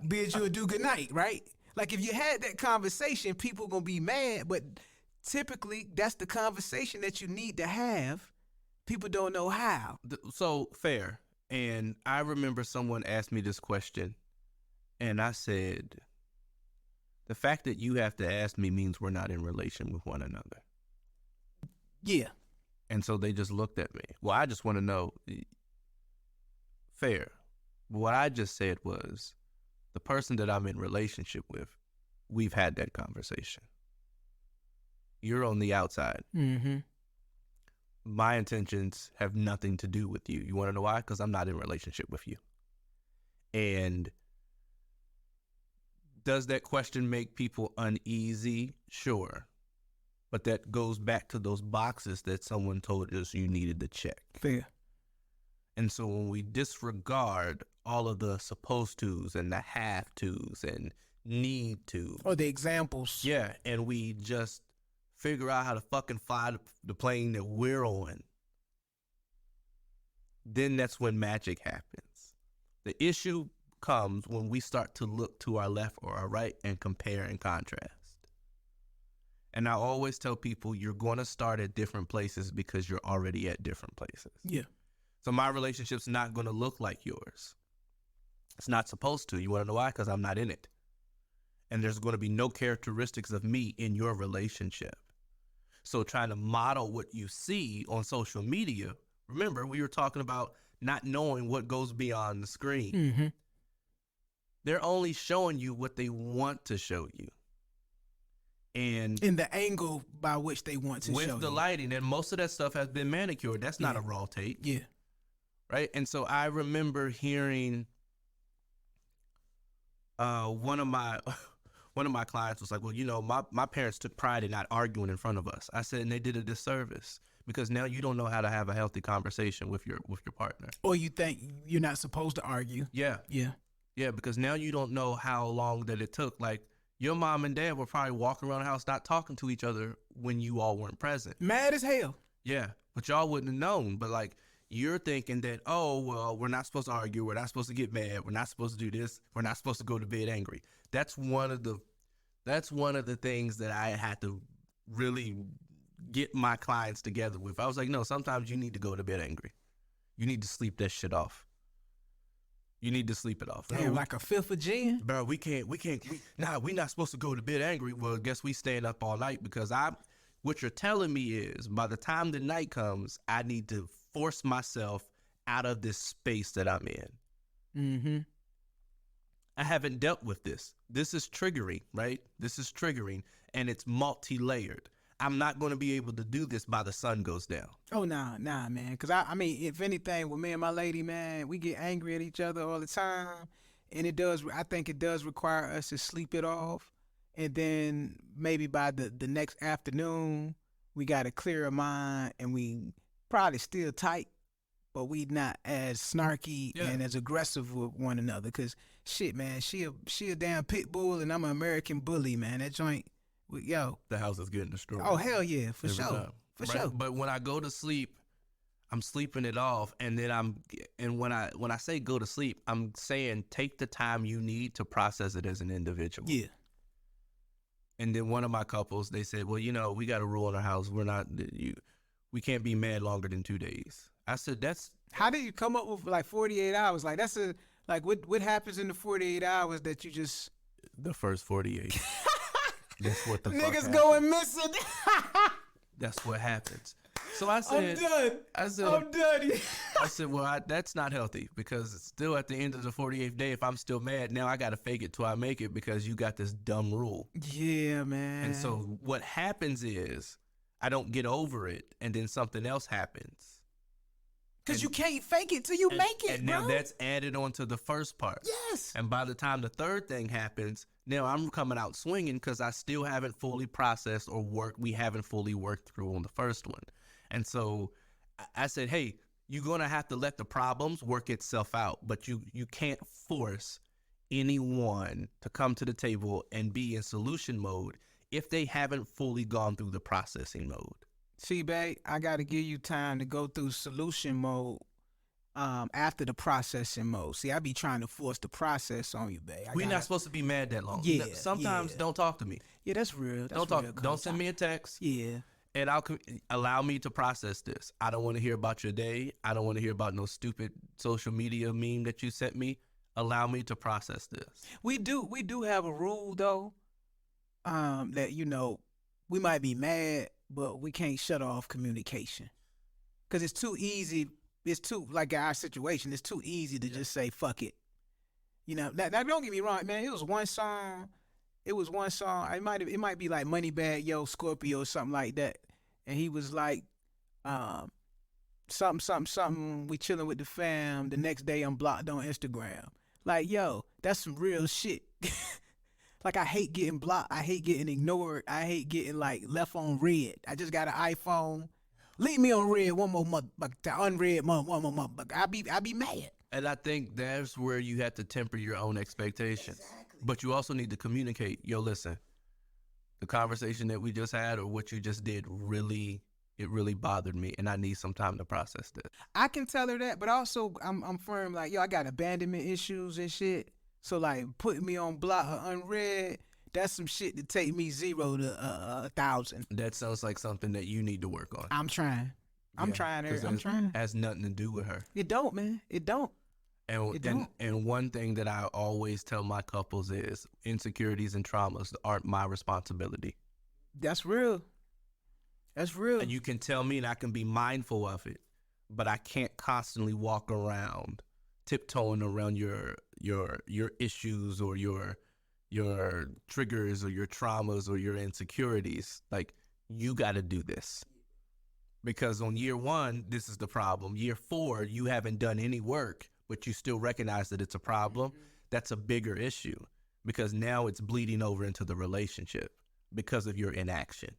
bid you adieu good night, right? Like if you had that conversation, people gonna be mad, but typically that's the conversation that you need to have. People don't know how. So fair. And I remember someone asked me this question, and I said, the fact that you have to ask me means we're not in relation with one another. Yeah. And so they just looked at me. Well, I just want to know. Fair. What I just said was, the person that I'm in relationship with, we've had that conversation. You're on the outside. Mm-hmm. My intentions have nothing to do with you. You want to know why? Because I'm not in relationship with you. And does that question make people uneasy? Sure. But that goes back to those boxes that someone told us you needed to check. Fair. And so when we disregard all of the supposed tos and the have tos and need to, or the examples, yeah, and we just figure out how to fucking fly the plane that we're on, then that's when magic happens. The issue comes when we start to look to our left or our right and compare and contrast. And I always tell people, you're going to start at different places because you're already at different places. Yeah. So my relationship's not going to look like yours. It's not supposed to. You want to know why? Because I'm not in it. And there's going to be no characteristics of me in your relationship. So trying to model what you see on social media, remember, we were talking about not knowing what goes beyond the screen. Mm-hmm. They're only showing you what they want to show you. And in the angle by which they want to show you. With the lighting, and most of that stuff has been manicured. That's not a raw tape. Yeah. Right? And so I remember hearing one of my clients was like, well, my parents took pride in not arguing in front of us. I said, and they did a disservice because now you don't know how to have a healthy conversation with your partner. Or you think you're not supposed to argue. Yeah. Yeah. Yeah, because now you don't know how long that it took. Like, your mom and dad were probably walking around the house not talking to each other when you all weren't present. Mad as hell. Yeah, but y'all wouldn't have known. But like, you're thinking that, oh, well, we're not supposed to argue. We're not supposed to get mad. We're not supposed to do this. We're not supposed to go to bed angry. That's one of the things that I had to really get my clients together with. I was like, no, sometimes you need to go to bed angry. You need to sleep that shit off. You need to sleep it off. Damn, like a fifth of gin? Bro, we're not supposed to go to bed angry. Well, guess we staying up all night because what you're telling me is by the time the night comes, I need to force myself out of this space that I'm in. Mm-hmm. I haven't dealt with this. This is triggering, right? This is triggering, and it's multi-layered. I'm not going to be able to do this by the sun goes down. Oh, nah, man. Because, I mean, if anything, with me and my lady, man, we get angry at each other all the time. And I think it does require us to sleep it off. And then maybe by the next afternoon, we got a clearer mind and we probably still tight, but we not as snarky and as aggressive with one another. Because, shit, man, she a damn pit bull and I'm an American bully, man. That joint... Yo, the house is getting destroyed. Oh, hell yeah, for sure. For sure. But when I go to sleep, I'm sleeping it off, and then when I say go to sleep, I'm saying take the time you need to process it as an individual. Yeah. And then one of my couples, they said, well, we got a rule in our house. We can't be mad longer than 2 days. I said, how did you come up with like 48 hours? Like what happens in the 48 hours that you just... The first 48. That's what the niggas fuck going missing. That's what happens. So I said, I'm done. I said, well, that's not healthy because it's still at the end of the 48th day. If I'm still mad, now I got to fake it till I make it because you got this dumb rule. Yeah, man. And so what happens is I don't get over it, and then something else happens. Because you can't fake it till you make it, and bro. now that's added on to the first part. Yes. And by the time the third thing happens, now I'm coming out swinging because I still haven't fully processed or we haven't fully worked through on the first one. And so I said, hey, you're going to have to let the problems work itself out, but you can't force anyone to come to the table and be in solution mode if they haven't fully gone through the processing mode. See, babe, I got to give you time to go through solution mode after the processing mode. See, I be trying to force the process on you, babe. We're not supposed to be mad that long. Yeah, Sometimes yeah. Don't talk to me. Yeah, that's real. That's Don't talk. real, Don't Coach. send me a text. Yeah. And allow me to process this. I don't want to hear about your day. I don't want to hear about no stupid social media meme that you sent me. Allow me to process this. We do have a rule though, that we might be mad, but we can't shut off communication, because it's too easy. It's too, like our situation, it's too easy to just say fuck it. Now don't get me wrong, man. It was one song. It might be like Moneybag Yo Scorpio or something like that, and he was like, something. We chilling with the fam. The next day I'm blocked on Instagram. Like, yo, that's some real shit. Like, I hate getting blocked. I hate getting ignored. I hate getting like left on red. I just got an iPhone. Leave me on red one more month, but unread one more month. I be mad. And I think that's where you have to temper your own expectations. Exactly. But you also need to communicate. Yo, listen, the conversation that we just had or what you just did really bothered me, and I need some time to process this. I can tell her that, but also I'm firm, like, yo, I got abandonment issues and shit. So like putting me on block or unread, that's some shit to take me 0 to 1,000. That sounds like something that you need to work on. I'm trying. I'm trying. It has nothing to do with her. It don't, man. It don't. And one thing that I always tell my couples is insecurities and traumas aren't my responsibility. That's real. And you can tell me and I can be mindful of it, but I can't constantly walk around tiptoeing around your issues or your triggers or your traumas or your insecurities. Like, you got to do this. Because on year 1, this is the problem. Year 4, you haven't done any work, but you still recognize that it's a problem. Mm-hmm. That's a bigger issue because now it's bleeding over into the relationship because of your inaction.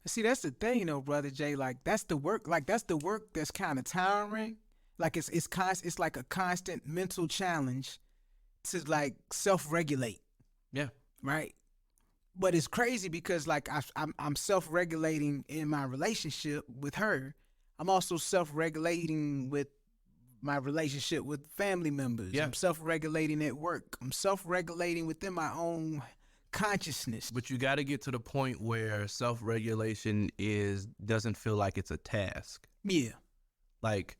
See, that's the thing, though, Brother Jay. Like, that's the work. Like, that's the work that's kind of tiring. Like, it's like a constant mental challenge to like self-regulate. Yeah. Right. But it's crazy because like I'm self-regulating in my relationship with her. I'm also self-regulating with my relationship with family members. Yeah. I'm self-regulating at work. I'm self-regulating within my own consciousness. But you got to get to the point where self-regulation doesn't feel like it's a task. Yeah. Like,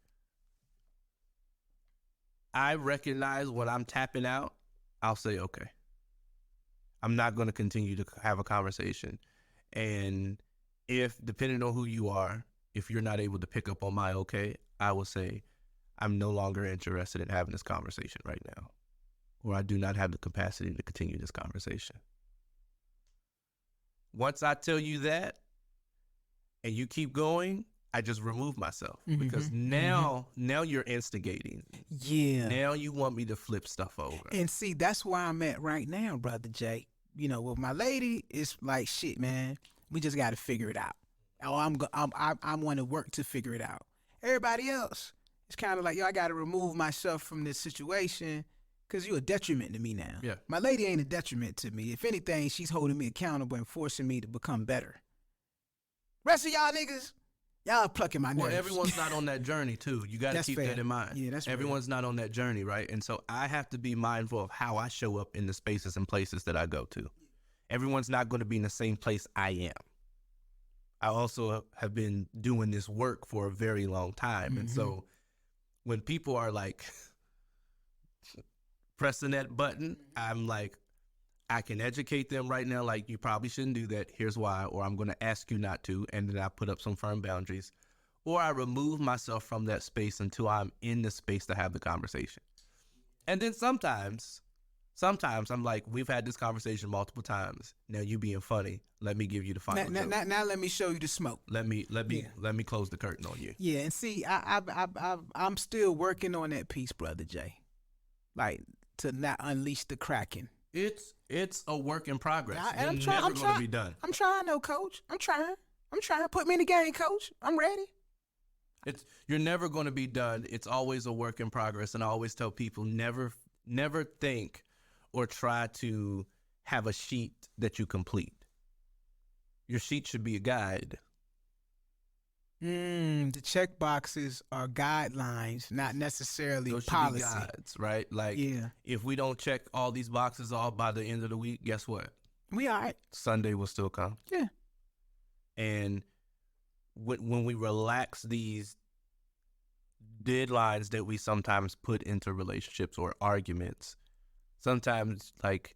I recognize when I'm tapping out, I'll say, okay, I'm not going to continue to have a conversation. And if, depending on who you are, if you're not able to pick up on my okay, I will say, I'm no longer interested in having this conversation right now, or I do not have the capacity to continue this conversation. Once I tell you that and you keep going, I just remove myself because now you're instigating. Yeah. Now you want me to flip stuff over. And see, that's where I'm at right now, Brother Jay. With my lady, it's like, shit, man, we just got to figure it out. Oh, I want to work to figure it out. Everybody else, it's kind of like, yo, I got to remove myself from this situation because you're a detriment to me now. Yeah. My lady ain't a detriment to me. If anything, she's holding me accountable and forcing me to become better. Rest of y'all niggas, y'all plucking my nerves. Well, everyone's not on that journey, too. You got to keep that in mind. Yeah, that's everyone's not on that journey, right? And so I have to be mindful of how I show up in the spaces and places that I go to. Everyone's not going to be in the same place I am. I also have been doing this work for a very long time. And so when people are like pressing that button, I'm like, I can educate them right now, like, you probably shouldn't do that. Here's why. Or I'm going to ask you not to. And then I put up some firm boundaries. Or I remove myself from that space until I'm in the space to have the conversation. And then sometimes I'm like, we've had this conversation multiple times. Now you being funny. Let me give you the final joke. Now let me show you the smoke. Let me close the curtain on you. Yeah, and see, I'm still working on that piece, Brother Jay. Like, to not unleash the Kraken. It's a work in progress. I'm never going to be done. I'm trying, though, Coach. I'm trying. I'm trying to put me in the game, coach. I'm ready. You're never going to be done. It's always a work in progress. And I always tell people never think or try to have a sheet that you complete. Your sheet should be a guide. The check boxes are guidelines, not necessarily Those should policy. be guides, right? Like, Yeah. if we don't check all these boxes off by the end of the week, guess what? We all right. Sunday will still come. Yeah. And when we relax these deadlines that we sometimes put into relationships or arguments, sometimes like,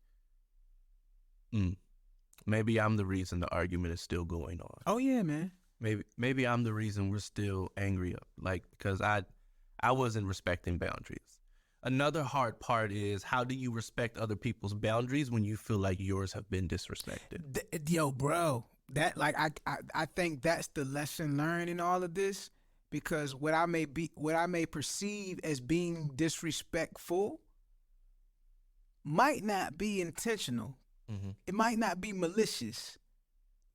maybe I'm the reason the argument is still going on. Oh yeah, man. Maybe I'm the reason we're still angry, like, because I wasn't respecting boundaries. Another hard part is, how do you respect other people's boundaries when you feel like yours have been disrespected? Yo, bro, that like I think that's the lesson learned in all of this, because what I may perceive as being disrespectful might not be intentional. Mm-hmm. It might not be malicious,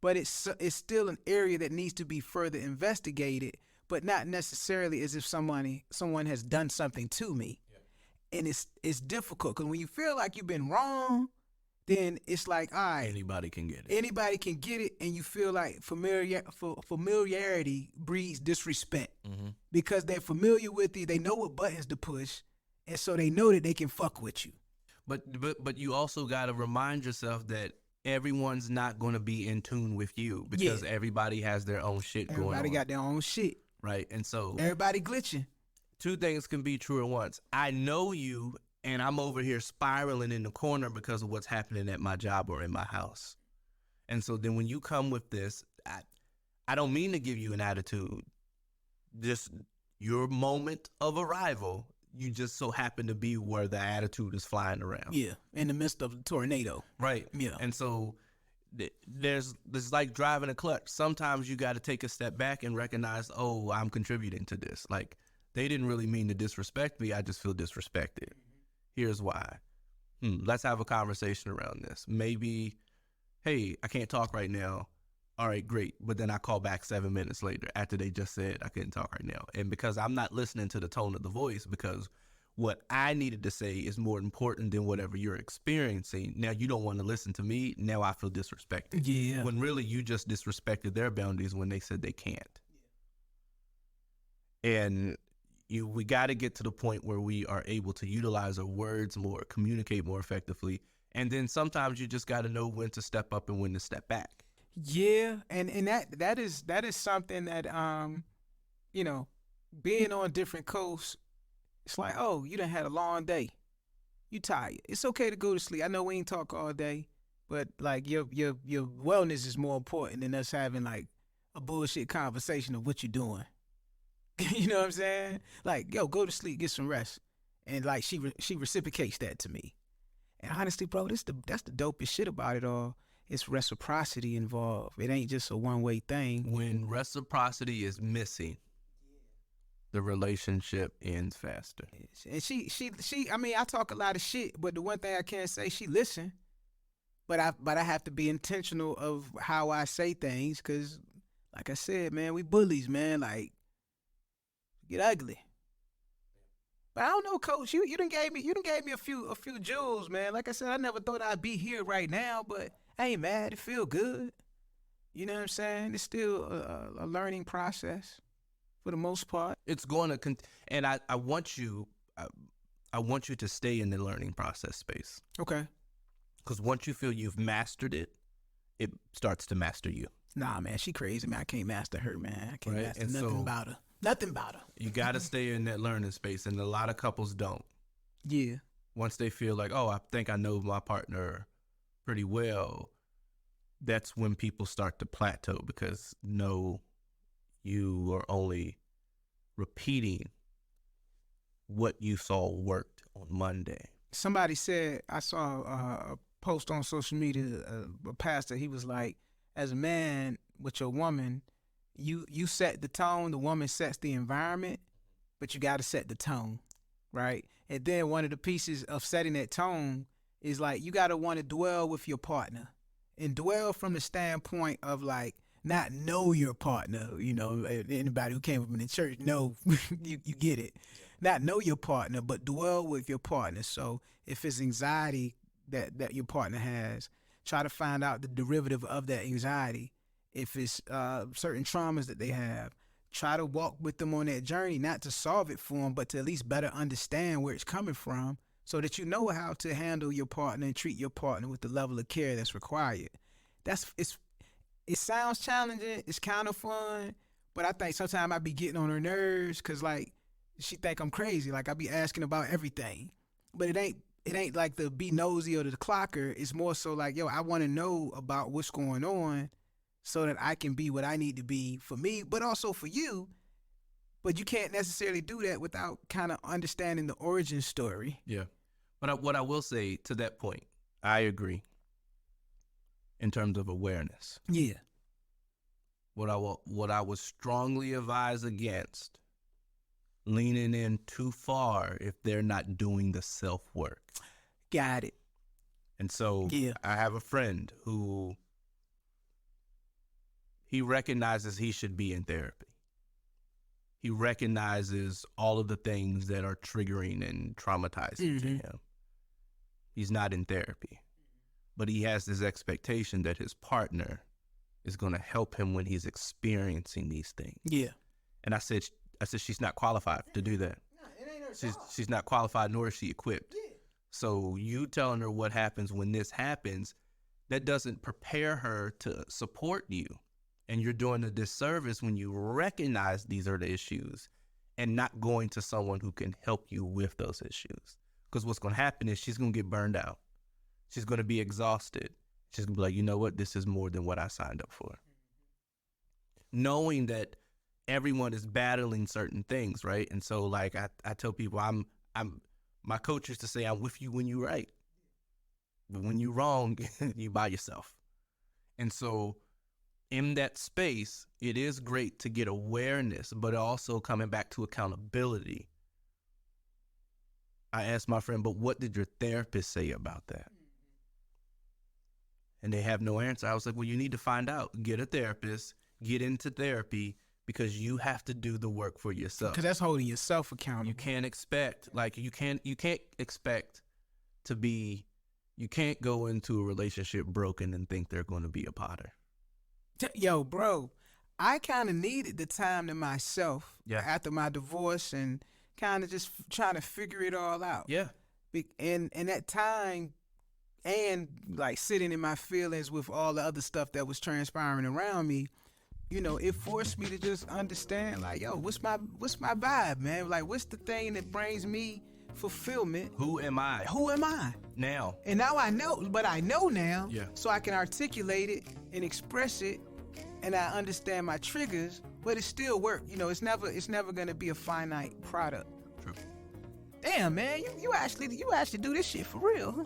but it's still an area that needs to be further investigated, but not necessarily as if someone has done something to me. Yeah. And it's difficult, because when you feel like you've been wrong, then it's like, all right, Anybody can get it. Anybody can get it, and you feel like familiarity breeds disrespect, because they're familiar with you, they know what buttons to push, and so they know that they can fuck with you. But you also got to remind yourself that everyone's not going to be in tune with you, because everybody has their own shit going on. Everybody got their own shit. Right. And so everybody glitching. Two things can be true at once. I know you, and I'm over here spiraling in the corner because of what's happening at my job or in my house. And so then when you come with this, I don't mean to give you an attitude. Just your moment of arrival, you just so happen to be where the attitude is flying around. Yeah, in the midst of the tornado. Right. Yeah. And so there's like driving a clutch. Sometimes you got to take a step back and recognize, oh, I'm contributing to this. Like, they didn't really mean to disrespect me. I just feel disrespected. Here's why. Let's have a conversation around this. Maybe, hey, I can't talk right now. All right, great. But then I call back 7 minutes later after they just said I couldn't talk right now. And because I'm not listening to the tone of the voice, because what I needed to say is more important than whatever you're experiencing. Now you don't want to listen to me. Now I feel disrespected. Yeah. When really you just disrespected their boundaries when they said they can't. And we got to get to the point where we are able to utilize our words more, communicate more effectively. And then sometimes you just got to know when to step up and when to step back. Yeah, and that is something that you know, being on different coasts, it's like, oh, you done had a long day, you tired. It's okay to go to sleep. I know we ain't talk all day, but like your wellness is more important than us having like a bullshit conversation of what you're doing. You know what I'm saying? Like, yo, go to sleep, get some rest, and like she reciprocates that to me. And honestly, bro, that's the dopest shit about it all. It's reciprocity involved. It ain't just a one-way thing. When reciprocity is missing, the relationship ends faster. And she I mean, I talk a lot of shit, but the one thing I can say, she listen. But I have to be intentional of how I say things, because like I said, man, we bullies, man. Like, get ugly. But I don't know, Coach. You done gave me a few jewels, man. Like I said, I never thought I'd be here right now, but I ain't mad. It feel good. You know what I'm saying? It's still a learning process for the most part. It's going to and I want you to stay in the learning process space. Okay. Because once you feel you've mastered it, it starts to master you. Nah, man, she crazy, man. I can't master her, man. I can't master and nothing about her. Nothing about her. You got to stay in that learning space, and a lot of couples don't. Yeah. Once they feel like, oh, I think I know my partner pretty well, that's when people start to plateau, because no, you are only repeating what you saw worked on Monday. Somebody said, I saw a post on social media, a pastor, he was like, as a man with your woman, you set the tone, the woman sets the environment, but you got to set the tone, right? And then one of the pieces of setting that tone is like, you got to want to dwell with your partner, and dwell from the standpoint of like not know your partner. You know, anybody who came up in the church know you get it. Not know your partner, but dwell with your partner. So if it's anxiety that your partner has, try to find out the derivative of that anxiety. If it's certain traumas that they have, try to walk with them on that journey, not to solve it for them, but to at least better understand where it's coming from, so that you know how to handle your partner and treat your partner with the level of care that's required. It sounds challenging. It's kind of fun, but I think sometimes I be getting on her nerves because, like, she think I'm crazy. Like, I be asking about everything, but it ain't like the be nosy or the clocker. It's more so like, yo, I want to know about what's going on so that I can be what I need to be for me, but also for you. But you can't necessarily do that without kind of understanding the origin story. Yeah. But what I will say to that point, I agree in terms of awareness. Yeah. What I was strongly advised against, leaning in too far if they're not doing the self-work. Got it. And so Yeah. I have a friend who he recognizes he should be in therapy. He recognizes all of the things that are triggering and traumatizing to him. He's not in therapy, but he has this expectation that his partner is going to help him when he's experiencing these things. Yeah. And I said, she's not qualified to do that. She's not qualified, nor is she equipped. Yeah. So you telling her what happens when this happens, that doesn't prepare her to support you. And you're doing a disservice when you recognize these are the issues and not going to someone who can help you with those issues. Because what's going to happen is she's going to get burned out. She's going to be exhausted. She's going to be like, you know what? This is more than what I signed up for. Knowing that everyone is battling certain things, right? And so, like, I tell people, I'm my coach used to say, I'm with you when you're right. But when you're wrong, you by yourself. And so in that space, it is great to get awareness, but also coming back to accountability. I asked my friend, but what did your therapist say about that? And they have no answer. I was like, well, you need to find out. Get a therapist, get into therapy, because you have to do the work for yourself. Because that's holding yourself accountable. You can't expect, like, you can't expect to be, you can't go into a relationship broken and think they're going to be a potter. Yo, bro, I kind of needed the time to myself after my divorce and kind of just trying to figure it all out. Yeah. And that time, and like sitting in my feelings with all the other stuff that was transpiring around me, you know, it forced me to just understand, like, yo, what's my vibe, man? Like, what's the thing that brings me fulfillment? Who am I? Who am I? Now. And now I know, but I know now, Yeah. so I can articulate it and express it, and I understand my triggers, but it still work. You know, it's never gonna be a finite product. True. Damn, man, you actually do this shit for real, huh?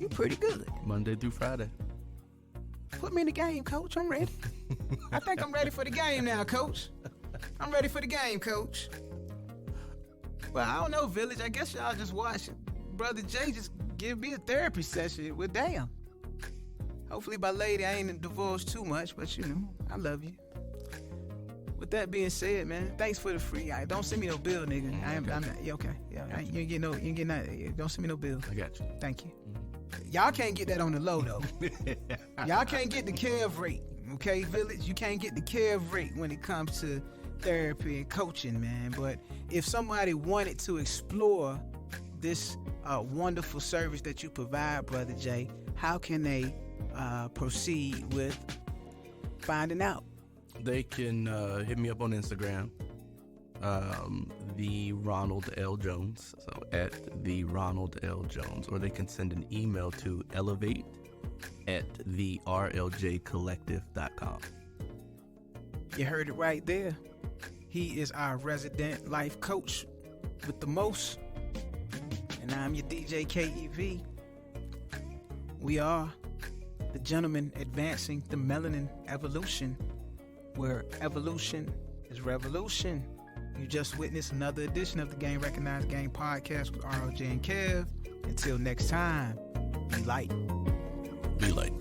You pretty good. Monday through Friday. Put me in the game, coach. I'm ready. I think I'm ready for the game now, coach. I'm ready for the game, coach. Well, I don't know, Village. I guess y'all just watch Brother Jay just give me a therapy session. Well, damn. Hopefully by lady I ain't divulged too much, but you know, I love you. With that being said, man, thanks for the free. Don't send me no bill, nigga. I'm not, yeah, okay. Yeah, you ain't get nothing. Don't send me no bill. I got you. Thank you. Y'all can't get that on the low, though. Y'all can't get the Kev rate, okay, Village? You can't get the Kev rate when it comes to therapy and coaching, man. But if somebody wanted to explore this wonderful service that you provide, Brother Jay, how can they proceed with finding out? They can hit me up on Instagram, the Ronald L. Jones, so at the Ronald L. Jones, or they can send an email to elevate@therljcollective.com. You heard it right there. He is our resident life coach with the most, and I'm your DJ KEV. We are the gentleman advancing the melanin evolution, where evolution is revolution. You just witnessed another edition of the Game Recognized Game podcast with ROJ and Kev. Until next time, be light. Be light.